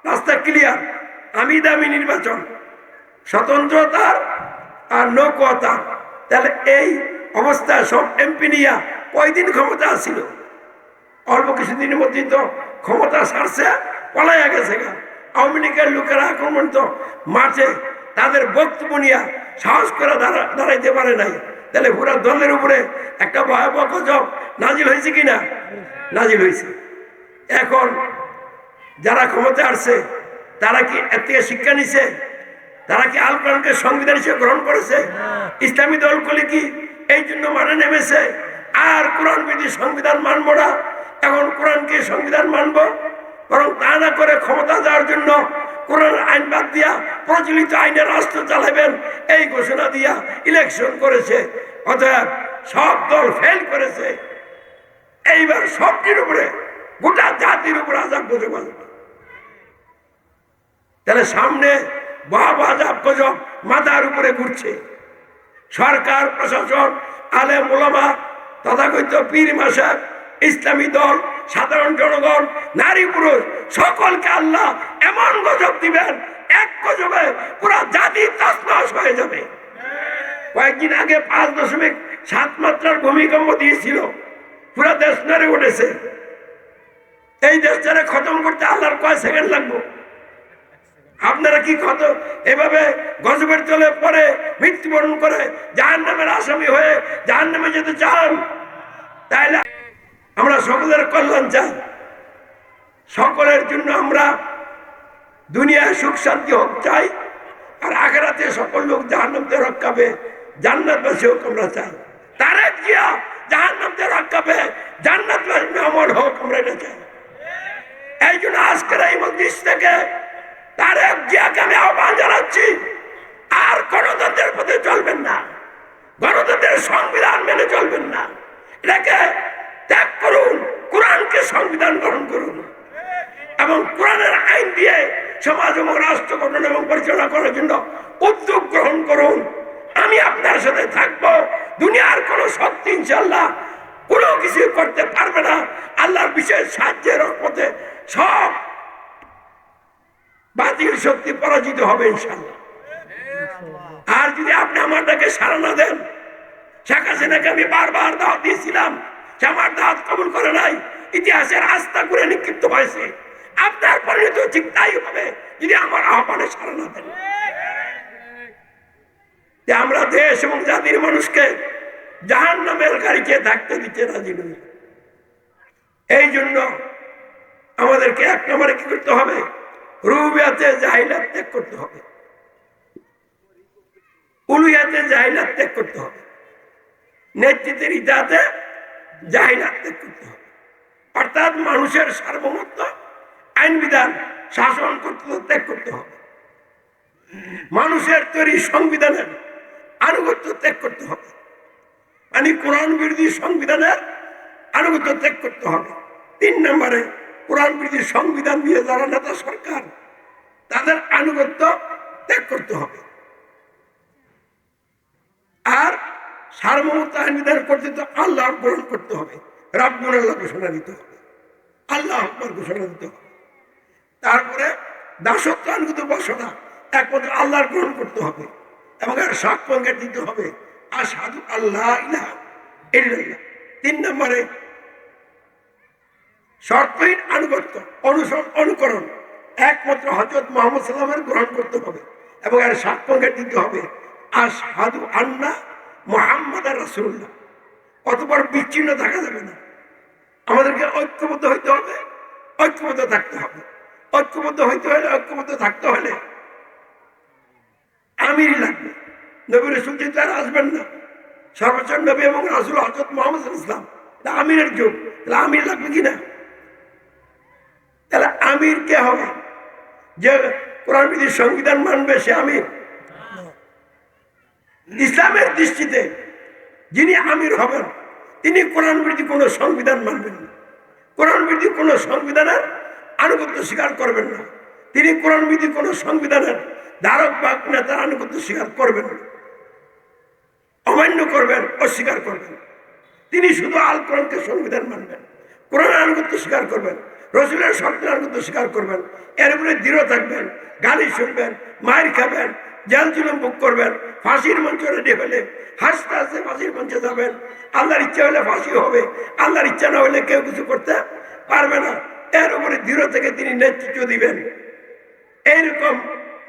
রাস্তা ক্লিয়ার। আমি দামি নির্বাচন, স্বতন্ত্রতার আর নৌকতার। তাহলে এই অবস্থায় সব এমপি নিয়া কয়দিন ক্ষমতা আসছিল? অল্প কিছুদিনের মধ্যেই তো ক্ষমতা ছাড়ছে, পলাইয়া গেছে গা। আওয়ামী লীগের লোকেরা এখন তো মাঠে তাদের বক্তব্য নিয়ে সাহস করে দাঁড়াইতে পারে নাই। তাহলে পুরা দলের উপরে একটা ভয়াবহ গজব নাজিল হয়েছে কিনা? নাজিল হয়েছে। এখন যারা ক্ষমতা আসছে তারা কি এর থেকে শিক্ষা নিছে? তারা কি আল কোরআনকে সংবিধান হিসেবে গ্রহণ করেছে? ইসলামী দলগুলি কি এই জন্য মানে নেমেছে আর কোরআন বিধি সংবিধান মানবো না, এখন কোরআনকে সংবিধান মানবো? বরং তা না করে ক্ষমতা দেওয়ার জন্য কোরআন আইন বাদ দিয়া প্রচলিত আইনের রাষ্ট্র চালাবেন এই ঘোষণা দিয়া ইলেকশন করেছে। অতএব সব দল ফেল করেছে। এইবার সবটির উপরে, গোটা জাতির উপরে আজাব গজব আসবে। তাহলে সামনে ভয়াবহ আজাব গজব মাথার উপরে ঘুরছে। সরকার, প্রশাসন, আলেম ওলামা, তথাকথিত পীর মাসাব, ইসলামী দল, সাধারণ জনগণ, নারী পুরুষ সকলকে আল্লাহ এমন গজব দিবেন, এক গজবে পুরা জাতি তছনছ হয়ে যাবে। কয়েকদিন আগে 5.7 মাত্রার ভূমিকম্প দিয়েছিল, পুরা দেশ নড়ে উঠেছে। এই দেশটারে খতম করতে আল্লাহর কয় সেকেন্ড লাগবে? আপনারা কি কত এভাবে গজবের চলে পরে মৃত্যুবরণ করে জাহান্নামের আসামি হয়ে জাহান্নামে যেতে চান? তাইলে আমরা সকলের কল্যাণ চাই, সকলের জন্য আমরা দুনিয়ায় সুখ শান্তি হোক চাই, আর আখিরাতে সকল লোক জাহান্নাম থেকে রক্ষা পেয়ে জান্নাতবাসী হোক আমরা চাই। তারেক জিয়া জাহান্নাম থেকে রক্ষা পেয়ে জান্নাতবাসী মেহমান হোক আমরা এটা চাই। এই জন্য আজকের এই মজলিস থেকে তারেক জিয়াকে আমি আহ্বান জানাচ্ছি, আর গণতন্ত্রের পথে চলবেন না, গণতন্ত্রের সংবিধান মেনে চলবেন না, এটাকে ত্যাগ করুন, কোরআনকে সংবিধান গ্রহণ করুন এবং কোরআনের আইন দিয়ে সমাজ এবং রাষ্ট্র গঠন এবং পরিচালনা করার জন্য উদ্যোগ গ্রহণ করুন। আমি আপনার সাথে থাকবো। দুনিয়ার কোনো শক্তি ইনশাআল্লাহ কোনো কিছু করতে পারবে না। আল্লাহর বিশেষ সাহায্যের রহমতে সব বাতিল শক্তি পরাজিত হবে ইনশাআল্লাহ। আর যদি আপনি আমার ডাকে সাড়া না দেন, শেখ হাসিনাকে আমি বারবার দাওয়াত দিয়েছিলাম, সে আমার দাওয়াত কবুল করে নাই, ইতিহাসের আস্থা করে নিক্ষিপ্ত হয়েছে। আপনার পরিণত ঠিক তাই হবে যদি আমার আহ্বানে সাড়া না দেন। আমরা দেশ এবং জাতির মানুষকে জাহান্নামের গাড়িতে থাকতে দিতে রাজি নই। এই জন্য আমাদেরকে এক নম্বরে কি করতে হবে? রুবিয়াতে জাহিলাত ত্যাগ করতে হবে, উলুহিয়াতে জাহিলাত ত্যাগ করতে হবে, নেতৃত্বের ইতাতে জাহিলাত ত্যাগ করতে হবে। অর্থাৎ মানুষের সার্বভৌমত্ব, আইন বিধান, শাসন কর্তৃত্ব ত্যাগ করতে হবে। মানুষের তৈরি সংবিধানের আনুগত্য ত্যাগ করতে হবে, মানে কোরআন বিরোধী সংবিধানের আনুগত্য ত্যাগ করতে হবে। 3 নম্বরে কোরআন বিরোধী সংবিধান দিয়ে যারা নেতা সরকার, তাদের আনুগত্য ত্যাগ করতে হবে। আর সার্বভৌমত্ব আইন বিধান কর্তৃত্ব আল্লাহ গ্রহণ করতে হবে, রাব্বুল আল্লাহ ঘোষণা দিতে হবে, আল্লাহ আকবার ঘোষণা দিতে হবে। তারপরে দাসত্ব আনুগত বসনা একমাত্র আল্লাহর গ্রহণ করতে হবে এবং আর সাক্ষ্য দিতে হবে আশহাদু আল্লাহ ইলাহা ইল্লাল্লাহ। 3 নম্বরে শর্তহীন আনুগত্য, অনুকরণ একমাত্র হযরত মুহাম্মদ সাল্লাল্লাহু আলাইহি ওয়াসাল্লামের গ্রহণ করতে হবে এবং আর সাক্ষ্য দিতে হবে আশহাদু আন্না মুহাম্মাদার রাসূলুল্লাহ। অতঃপর বিচ্ছিন্ন থাকা যাবে না, আমাদেরকে ঐক্যবদ্ধ হইতে হবে, ঐক্যবদ্ধ থাকতে হবে। ঐক্যবদ্ধ হইতে হলে, ঐক্যবদ্ধ থাকতে হলে আমিরই লাগবে। নবী রাসূল যেহেতু আর আসবেন না, সর্বোচ্চ নবী এবং রাসূল হযরত মুহাম্মদ সাল্লাল্লাহু আলাইহি ওয়াসাল্লাম, আমিরের যুগ, তাহলে আমির লাগবে কিনা? তাহলে আমির কে হবে? যে কোরআন বিধির সংবিধান মানবে সে আমির? ইসলামের দৃষ্টিতে যিনি আমির হবেন তিনি কোরআন বিরোধী কোনো সংবিধান মানবেন না, কোরআন বিরোধী কোনো সংবিধানের আনুগত্য স্বীকার করবেন না, তিনি কোরআন বিরোধী কোনো সংবিধানের ধারক বা নেতার আনুগত্য স্বীকার করবেন না, অমান্য করবেন, অস্বীকার করবেন। তিনি শুধু আল কোরআনকে সংবিধান মানবেন, কোরআনের আনুগত্য স্বীকার করবেন, রসুলের শর্তের আনুগত্য স্বীকার করবেন, এর উপরে দৃঢ় থাকবেন, গালি শুনবেন, মায়ের খাবেন, জেল জুলুম ভোগ করবেন, ফাঁসির মঞ্চ রেডি হলে হাসতে হাসতে ফাঁসির মঞ্চে যাবেন। আল্লাহর ইচ্ছা হলে ফাঁসি হবে, আল্লাহর ইচ্ছা না হলে কেউ কিছু করতে পারবে না। এর উপরে দৃঢ় থেকে তিনি নেতৃত্ব দিবেন। এইরকম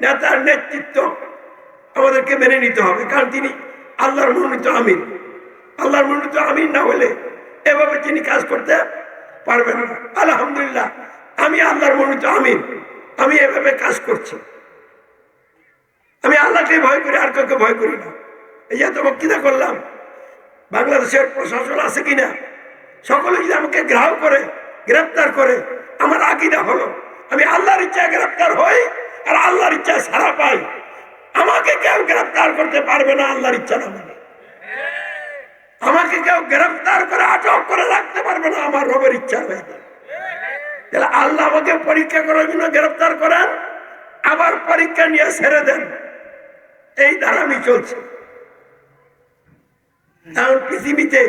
নেতার নেতৃত্ব আমাদেরকে মেনে নিতে হবে, কারণ তিনি আল্লাহর মনোনীত আমির। আল্লাহর মনোনীত আমির না হলে এভাবে তিনি কাজ করতে পারবেন না। আলহামদুলিল্লাহ, আমি আল্লাহর মনোনীত আমির, আমি এভাবে কাজ করছি। আমি আল্লাহকে ভয় করি, আর কাউকে ভয় করি না। এই যে এত বক্তৃতা করলাম, বাংলাদেশের প্রশাসন আছে কিনা, সকলে যদি আমাকে ঘেরাও করে, গ্রেপ্তার করে, আমার আকীদা হলো আমি আল্লাহর ইচ্ছায় গ্রেপ্তার হই আর আল্লাহর ইচ্ছায় ছাড়া পাই। আমাকে কেউ গ্রেপ্তার করতে পারবে না আল্লাহর ইচ্ছা না মানে। আমাকে কেউ গ্রেপ্তার করে আটক করে রাখতে পারবে না আমার রবের ইচ্ছার বাইরে। তাহলে আল্লাহ আমাকে পরীক্ষা করার জন্য গ্রেপ্তার করেন, আবার পরীক্ষা নিয়ে ছেড়ে দেন। এই দ্বারা আমি চলছি। কারণ পৃথিবীতে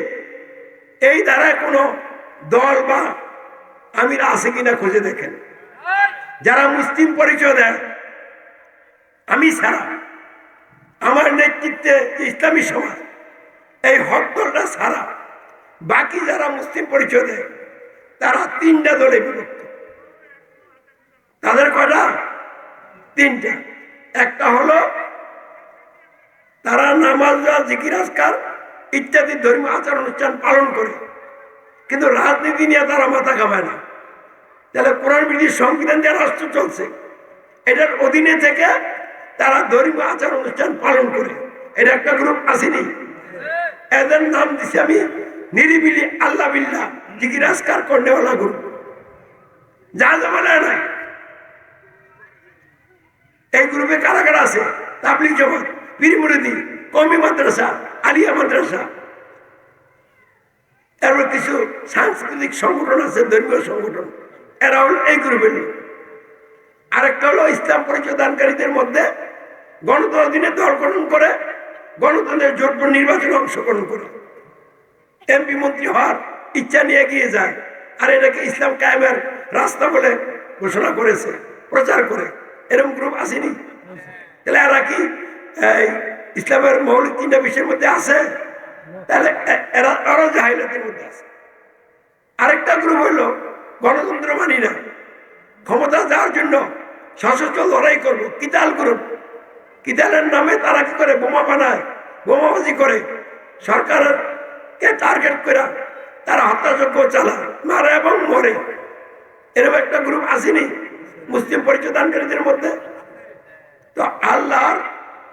এই দ্বারা কোনো দল বা আমির আছে কিনা খুঁজে দেখেন। যারা মুসলিম পরিচয় দেয়, আমি ছাড়া, আমার নেতৃত্বে ইসলামী সমাজ, এই হক দলটা ছাড়া বাকি যারা মুসলিম পরিচয় দেয় তারা তিনটা দলে বিভক্ত। তাদের কয়টা? তিনটা। একটা হলো তারা নামাজ, জিকির, আজকার ইত্যাদি ধর্মীয় আচার অনুষ্ঠান পালন করে, কিন্তু রাজনীতি নিয়ে তারা মাথা ঘামায় না। তাহলে কোরআন বিরোধী সংবিধান দিয়ে রাষ্ট্র চলছে, এটার অধীনে থেকে তারা ধর্মীয় আচার অনুষ্ঠান পালন করে। এটা একটা গ্রুপ আসেনি, এদের নাম দিছি আমি নিরিবিলি আল্লাহ বিল্লাহ জিকির আজকার করনেওয়ালা গ্রুপ। যা জমানায় নাই। এই গ্রুপে কারা কারা আছে? তাবলিগ জামাত, পীর মুরিদি, কওমি মাদ্রাসা, আলিয়া মাদ্রাসা, এরপর কিছু সাংস্কৃতিক সংগঠন আছে, ধর্মীয় সংগঠন, এরা হল এই গ্রুপের লোক। আরেকটা হলো ইসলাম পরিচয় দানকারীদের মধ্যে গণতন্ত্র দিনে দল গঠন করে, গণতন্ত্রের জোট নির্বাচনে অংশগ্রহণ করে, এমপি মন্ত্রী হওয়ার ইচ্ছা নিয়ে এগিয়ে যায়, আর এটাকে ইসলাম কায়েমের রাস্তা বলে ঘোষণা করেছে, প্রচার করে। এরকম গ্রুপ আসেনি? তাহলে এরা কি ইসলামের মৌলিক তিনটা বিষয়ের মধ্যে আছে? তাহলে এরা আরো জাহিলাতের মধ্যে আছে। আরেকটা গ্রুপ হইলো গণতন্ত্র মানি না, ক্ষমতা যাওয়ার জন্য সশস্ত্র লড়াই করবো, কিতাল গ্রুপ। কিতালের নামে তারা কি করে? বোমা বানায়, বোমাবাজি করে, সরকারের কে টার্গেট করে তারা হত্যাযজ্ঞ চালায়, মারে এবং মরে। এরকম একটা গ্রুপ আসেনি মুসলিম পরিচয় দানকারীদের মধ্যে? তো আল্লাহর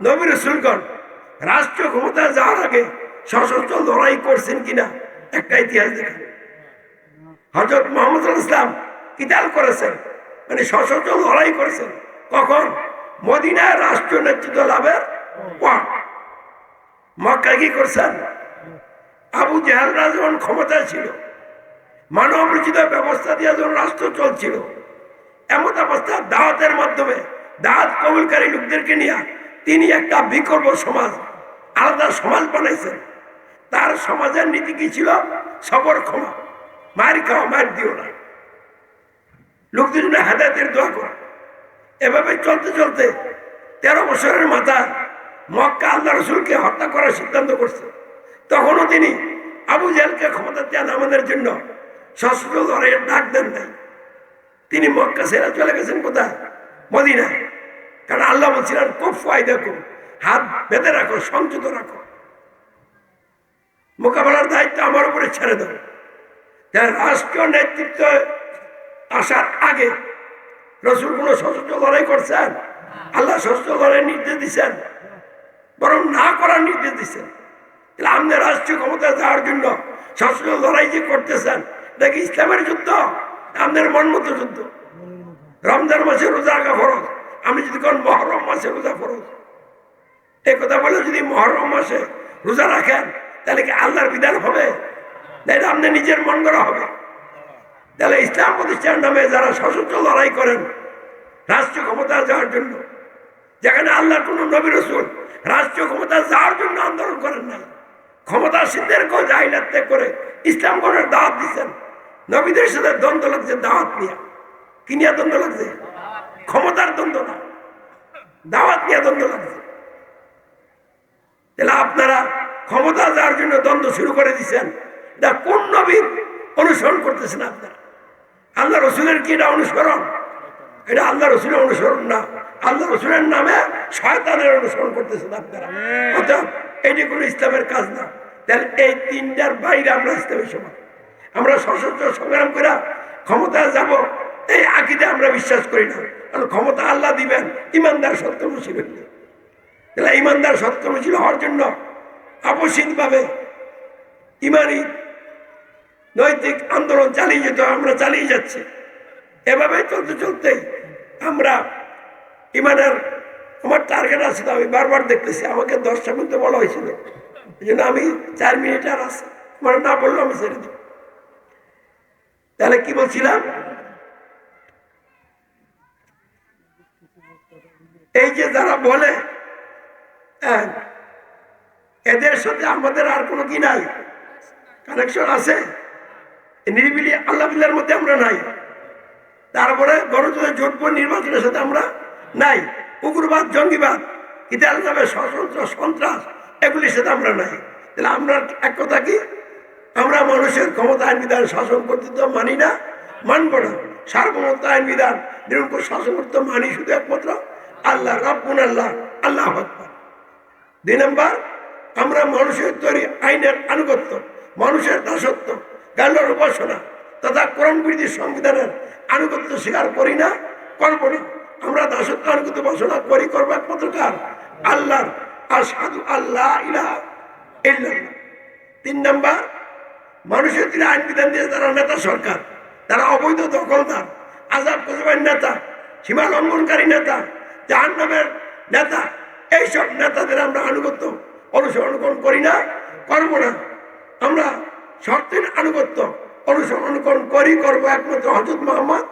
নবী রাসূলগণ রাষ্ট্রীয় ক্ষমতায় যাওয়ার আগে সশস্ত্র লড়াই করছেন কিনা একটা ইতিহাস দেখেন। হযরত মুহাম্মদ সাল্লাল্লাহু আলাইহি ওয়াসাল্লাম কিতাল করেছেন, মানে সশস্ত্র লড়াই করেছেন। কখন? মদিনায় রাষ্ট্রীয় নেতৃত্ব লাভের পর। মক্কায় কি করছেন? আবু জেহেলরা যখন ক্ষমতায় ছিল, মানব রচিত ব্যবস্থা দিয়ে যখন রাষ্ট্র চলছিল, এমন অবস্থা দাওয়াতের মাধ্যমে দাওয়াত কবুলকারী লোকদেরকে নিয়ে তিনি একটা বিকল্প সমাজ, আলাদা সমাজ বানাইছেন। তার সমাজের নীতি কি ছিল? সবর, ক্ষমা, মার খাওয়া, মার দিও না, লোকদের জন্য হেদায়েতের দোয়া করা। এভাবে চলতে চলতে 13 বছরের মাথায় মক্কা আল্লাহ রাসূলকে হত্যা করার সিদ্ধান্ত করছে। তখনও তিনি আবু জেহেলকে ক্ষমতা দেন আমাদের জন্য সশস্ত্র লড়াইয়ের ডাক দেন নাই। তিনি মক্কা ছেড়ে চলে গেছেন কোথায়? মদিনায়। কারণ আল্লাহ বলছিলেন খুব ফায়দা, খুব হাত বেঁধে রাখো, সংযত রাখো, মোকাবেলার দায়িত্ব আমার উপরে ছেড়ে দাও। রাষ্ট্রীয় নেতৃত্ব আসার আগে রাসূল কোনো সশস্ত্র লড়াই করছেন? আল্লাহ সশস্ত্র লড়াই নির্দেশ দিচ্ছেন, বরং না করার নির্দেশ দিচ্ছেন। তাহলে আমাদের রাষ্ট্রীয় ক্ষমতায় যাওয়ার জন্য সশস্ত্র লড়াই যে করতেছেন, এটা কি ইসলামের যুদ্ধ? আমাদের মনমতো যুদ্ধ। রমজান মাসে রোজা রাখা ফরজ, আমি যদি কোন মহরম মাসে রোজা ফরজ, এই কথা বলে যদি মহরম মাসে রোজা রাখেন, তাহলে কি আল্লাহর বিধান হবে? না, এটা আমাদের নিজের মন করা হবে। তাহলে ইসলাম প্রতিষ্ঠার নামে যারা সশস্ত্র লড়াই করেন রাষ্ট্রীয় ক্ষমতা যাওয়ার জন্য, যেখানে আল্লাহর কোন নবী রাসূল রাষ্ট্রীয় ক্ষমতা যাওয়ার জন্য আন্দোলন করেন নাই, ক্ষমতাসীনদেরকেও জাহিলাত ত্যাগ করে ইসলাম গ্রহণের দাওয়াত দিচ্ছেন। নবীদের সাথে দ্বন্দ্ব লাগছে দাওয়াত নিয়ে। কি নিয়ে দ্বন্দ্ব লাগছে? ক্ষমতার দ্বন্দ্ব না, দাওয়াত নিয়ে দ্বন্দ্ব লাগছে। তাহলে আপনারা ক্ষমতা যাওয়ার জন্য দ্বন্দ্ব শুরু করে দিচ্ছেন, এটা কোন নবীর অনুসরণ করতেছেন আপনারা? আল্লাহ রসুলের কি এটা অনুসরণ? এটা আল্লাহ রসুলের অনুসরণ না, আল্লাহ রসুলের নামে শয়তানের অনুসরণ করতেছেন আপনারা। অর্থাৎ এটি কোনো ইসলামের কাজ না। তাহলে এই তিনটার বাইরে আমরা ইসলামের সমাজ, আমরা সশস্ত্র সংগ্রাম করে ক্ষমতায় যাব এই আকীদা আমরা বিশ্বাস করি না। কারণ ক্ষমতা আল্লাহ দিবেন ইমানদার সৎকর্মশীল হইলে। তাহলে ইমানদার সৎকর্মশীল হওয়ার জন্য আপসিকভাবে ইমানি নৈতিক আন্দোলন চালিয়ে যেতে, আমরা চালিয়ে যাচ্ছি। এভাবে চলতে চলতে আমরা ইমানের, আমার টার্গেট আছে, আমি বারবার দেখতেছি, আমাকে 10টা মিনিট বলা হয়েছিল, এই জন্য আমি 4 মিনিট আর আছে, আমার না বললো আমি ছেড়ে দিই। তাহলে কি বলছিলাম, এই যে যারা বলে এদের সাথে আমাদের আর কোনো কি নাই, কানেকশন আছে, নিরিবিলি আল্লাহ বিল্লাহর মধ্যে আমরা নাই। তারপরে গণতন্ত্রের জোটবদ্ধ নির্বাচনের সাথে আমরা নাই। উগ্রবাদ, জঙ্গিবাদ, ইত্যাদি নামে সশস্ত্র সন্ত্রাস, এগুলির সাথে আমরা নাই। তাহলে আমরা এক কথা কি, আমরা মানুষের ক্ষমতা, আইন বিধান, শাসন কর্তৃত্ব মানি না, মানব না। সার্বভৌমত্ব, আইন বিধান, নিরঙ্কুশ শাসন কর্তৃত্ব মানি শুধু একমাত্র আল্লাহ, রব্বুল আল্লাহ, আল্লাহ আকবার। 2 নম্বর, আমরা মানুষের তৈরি আইনের আনুগত্য, মানুষের দাসত্ব, গাল্লার উপাসনা তথা কোরআন বিরোধী সংবিধানের আনুগত্য স্বীকার করি না, করবো না। আমরা দাসত্ব আনুগত্য উপাসনা করি, করবো একমাত্র কার? আল্লাহর। আশহাদু আল্লাহ ইলাহা ইল্লাল্লাহ। 3 নম্বর, মানুষের তিনি আইন বিধান দিয়ে যারা নেতা সরকার, তারা অবৈধ দখলদার, আজাব গজবের নেতা, সীমা লঙ্ঘনকারী নেতা, জাহান্নামের নেতা, এইসব নেতাদের আমরা আনুগত্য অনুসরণ করি না, করবো না। আমরা শর্তের আনুগত্য অনুসরণ করি, করবো একমাত্র হযরত মুহাম্মদ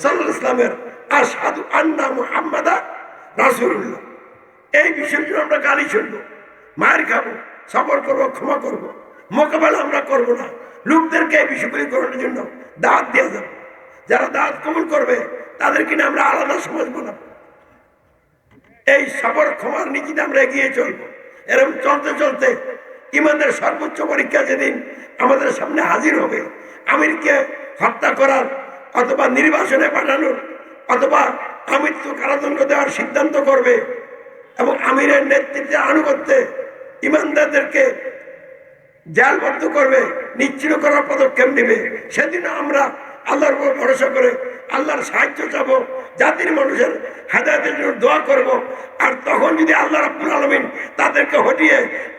সাল্লাল্লাহু আলাইহি ওয়াসাল্লামের। আশহাদু আন্না মুহাম্মাদা রাসূলুল্লাহ। এই বিষয়টি আমরা গালি শুনবো, মায়ের খাবো, সবর করবো, ক্ষমা করবো, মোকাবেলা আমরা করবো না। লোকদেরকে এই বিষয়গুলি করানোর জন্য দাওয়াত দেওয়া যাবে। যারা দাওয়াত কবুল করবে তাদেরকে নিয়ে আমরা আলাদা সমাজ বানাবো। এই সবর ক্ষমার নীতিতে আমরা এগিয়ে চলবো। এরকম চলতে চলতে ইমানের সর্বোচ্চ পরীক্ষা যেদিন আমাদের সামনে হাজির হবে, আমিরকে হত্যা করার অথবা নির্বাসনে পাঠানোর অথবা আমৃত্যু কারাদণ্ড দেওয়ার সিদ্ধান্ত করবে এবং আমিরের নেতৃত্বে আনুগত্যে ইমানদারদেরকে জেলবদ্ধ করবে, নিশ্চিন্ন করার পদক্ষেপ নেবে, সেদিন আমরা আল্লাহর উপর ভরসা করে আল্লাহর সাহায্য চাবো, জাতির মানুষের হেদায়েতের জন্য দোয়া করব। আর তখন যদি আল্লাহ রাব্বুল আলামিন তাদেরকে হটিয়ে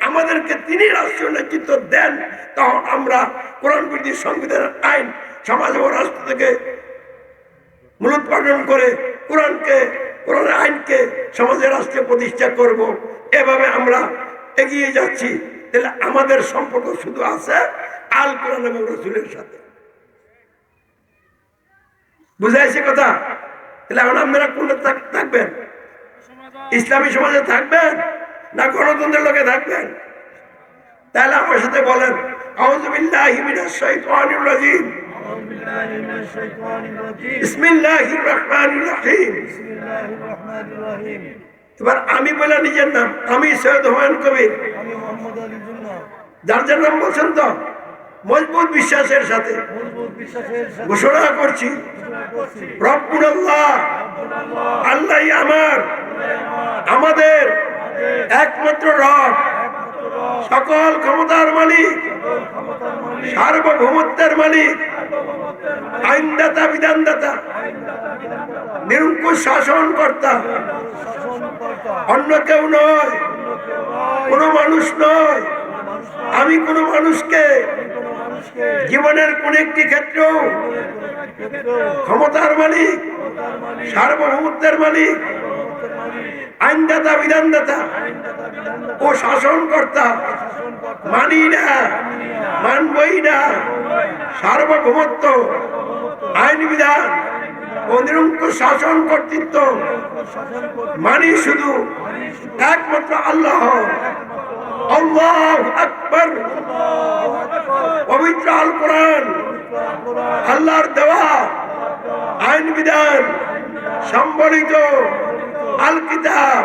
আমাদেরকে তিনি রাষ্ট্রীয় নেতৃত্ব দেন, তখন আমরা কোরআন বিরোধী সংবিধানের আইন সমাজ ও রাষ্ট্র থেকে মূলোৎপাটন করে কোরআনের আইনকে সমাজের রাষ্ট্রে প্রতিষ্ঠা করব। এভাবে আমরা এগিয়ে যাচ্ছি। তাহলে আমাদের সম্পর্ক শুধু আছে আল কোরআন এবং রাসূলের সাথে। বুঝাইছে কথা? তাহলে এখন আপনারা কোন থাকবেন? ইসলামী সমাজে থাকবেন না গণতন্ত্রের লোকে থাকবেন? তাহলে আমার সাথে বলেন, আউযু বিল্লাহি মিনাশ শাইতানির রাজীম, বিসমিল্লাহির রহমানির রহিম। এবার আমি বলে নিজের নাম, আমি সৈয়দ হুমায়ুন কবির, যার যার নাম বলছেন তো মজবুত বিশ্বাসের সাথে ঘোষণা করছি, রব্বুল আল্লাহ, আল্লাহই আমাদের একমাত্র রব, সকল ক্ষমতার মালিক, সার্বভৌমত্বের মালিক, আইনদাতা, বিধানদাতা, নিরঙ্কুশ শাসনকর্তা, অন্য কেউ নয়, কোনো মানুষ নয়। আমি কোনো মানুষকে জীবনের কোন একটি ক্ষেত্র ক্ষমতার মালিক, সার্বভৌমত্বের মালিক, আইনদাতা, বিধানদাতা ও শাসনকর্তা মানি না, মানবই না। সার্বভৌমত্ব, আইন বিধান ও নিরঙ্কুশ শাসন কর্তৃত্ব মানি শুধু একমাত্র আল্লাহ। আল্লাহু আকবার। পবিত্র আল কোরআন আল্লাহর দেওয়া আইন বিধান সম্বলিত আল কিতাব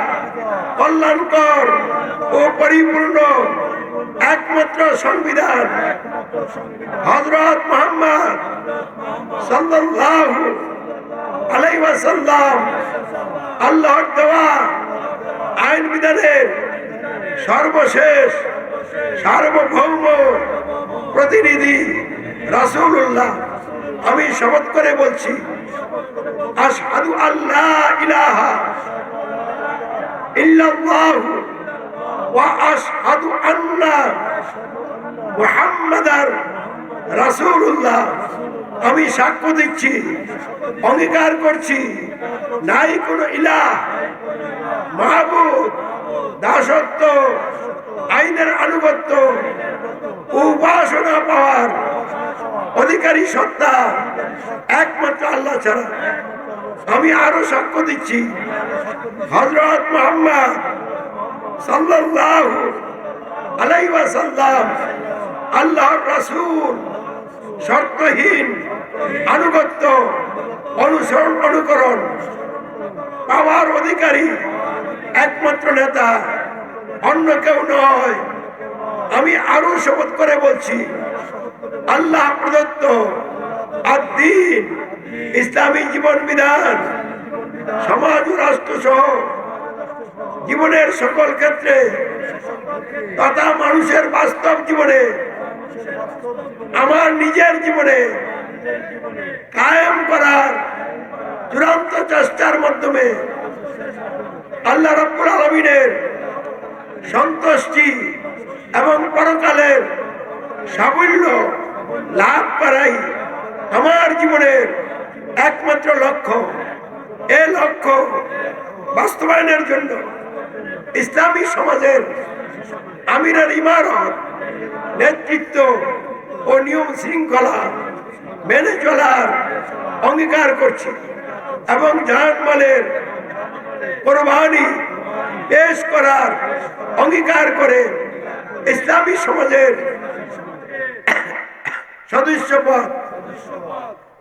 কল্যাণকর ও পরিপূর্ণ একমাত্র সংবিধান হযরত মুহাম্মদ সাল্লাল্লাহু আলাইহি ওয়াসাল্লাম আল্লাহর দেওয়া আইন বিধানের সর্বশেষ সার্বভৌম প্রতিনিধি রাসূলুল্লাহ। আমি শপথ করে বলছি, আশহাদু আল্লা ইলাহা ইল্লাল্লাহু ওয়া আশহাদু আন্না মুহাম্মাদার রাসূলুল্লাহ। আমি সাক্ষ্য দিচ্ছি, অঙ্গীকার করছি, নাই কোনো ইলাহ, মাহবুদ, দাসত্ব, আইনের আনুগত্য, উপাসনা পাওয়ার অধিকারী সত্তা একমাত্র আল্লাহ ছাড়া। আমি আরো সাক্ষ্য দিচ্ছি, হযরত মুহাম্মদ সাল্লাল্লাহু আলাইহি ওয়াসাল্লাম আল্লাহর রাসূল, শর্তহীন আনুগত্য, অনুসরণ, অনুকরণ পাওয়ার অধিকারী একমাত্র নেতা, অন্য কেউ নয়। আমি আরো শপথ করে বলছি, আল্লাহ প্রদত্ত আদ-দ্বীন, ইসলামী জীবন বিধান, সমাজ ও রাষ্ট্র সহ জীবনের সকল ক্ষেত্রে তথা মানুষের বাস্তব জীবনে, আমার নিজের জীবনে কায়েম করার চূড়ান্ত চেষ্টার মাধ্যমে আল্লাহ রাব্বুল আলামিনের সন্তুষ্টি এবং পরকালের সাফল্য লাভ করাই আমার জীবনের একমাত্র লক্ষ্য। এই লক্ষ্য বাস্তবায়নের জন্য ইসলামী সমাজের আমিরের ইমারত, নেতৃত্ব ও নিয়ম শৃঙ্খলা মেনে চলার অঙ্গীকার করছি এবং জানমালের কোরবানি পেশ করার অঙ্গীকার করে ইসলামী সমাজের সদস্যপদ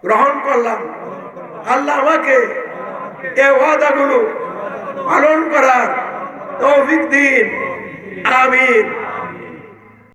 গ্রহণ করলাম। আল্লাহ আমাকে এই ওয়াদাগুলো পালন করার তৌফিক দিন। আমিন।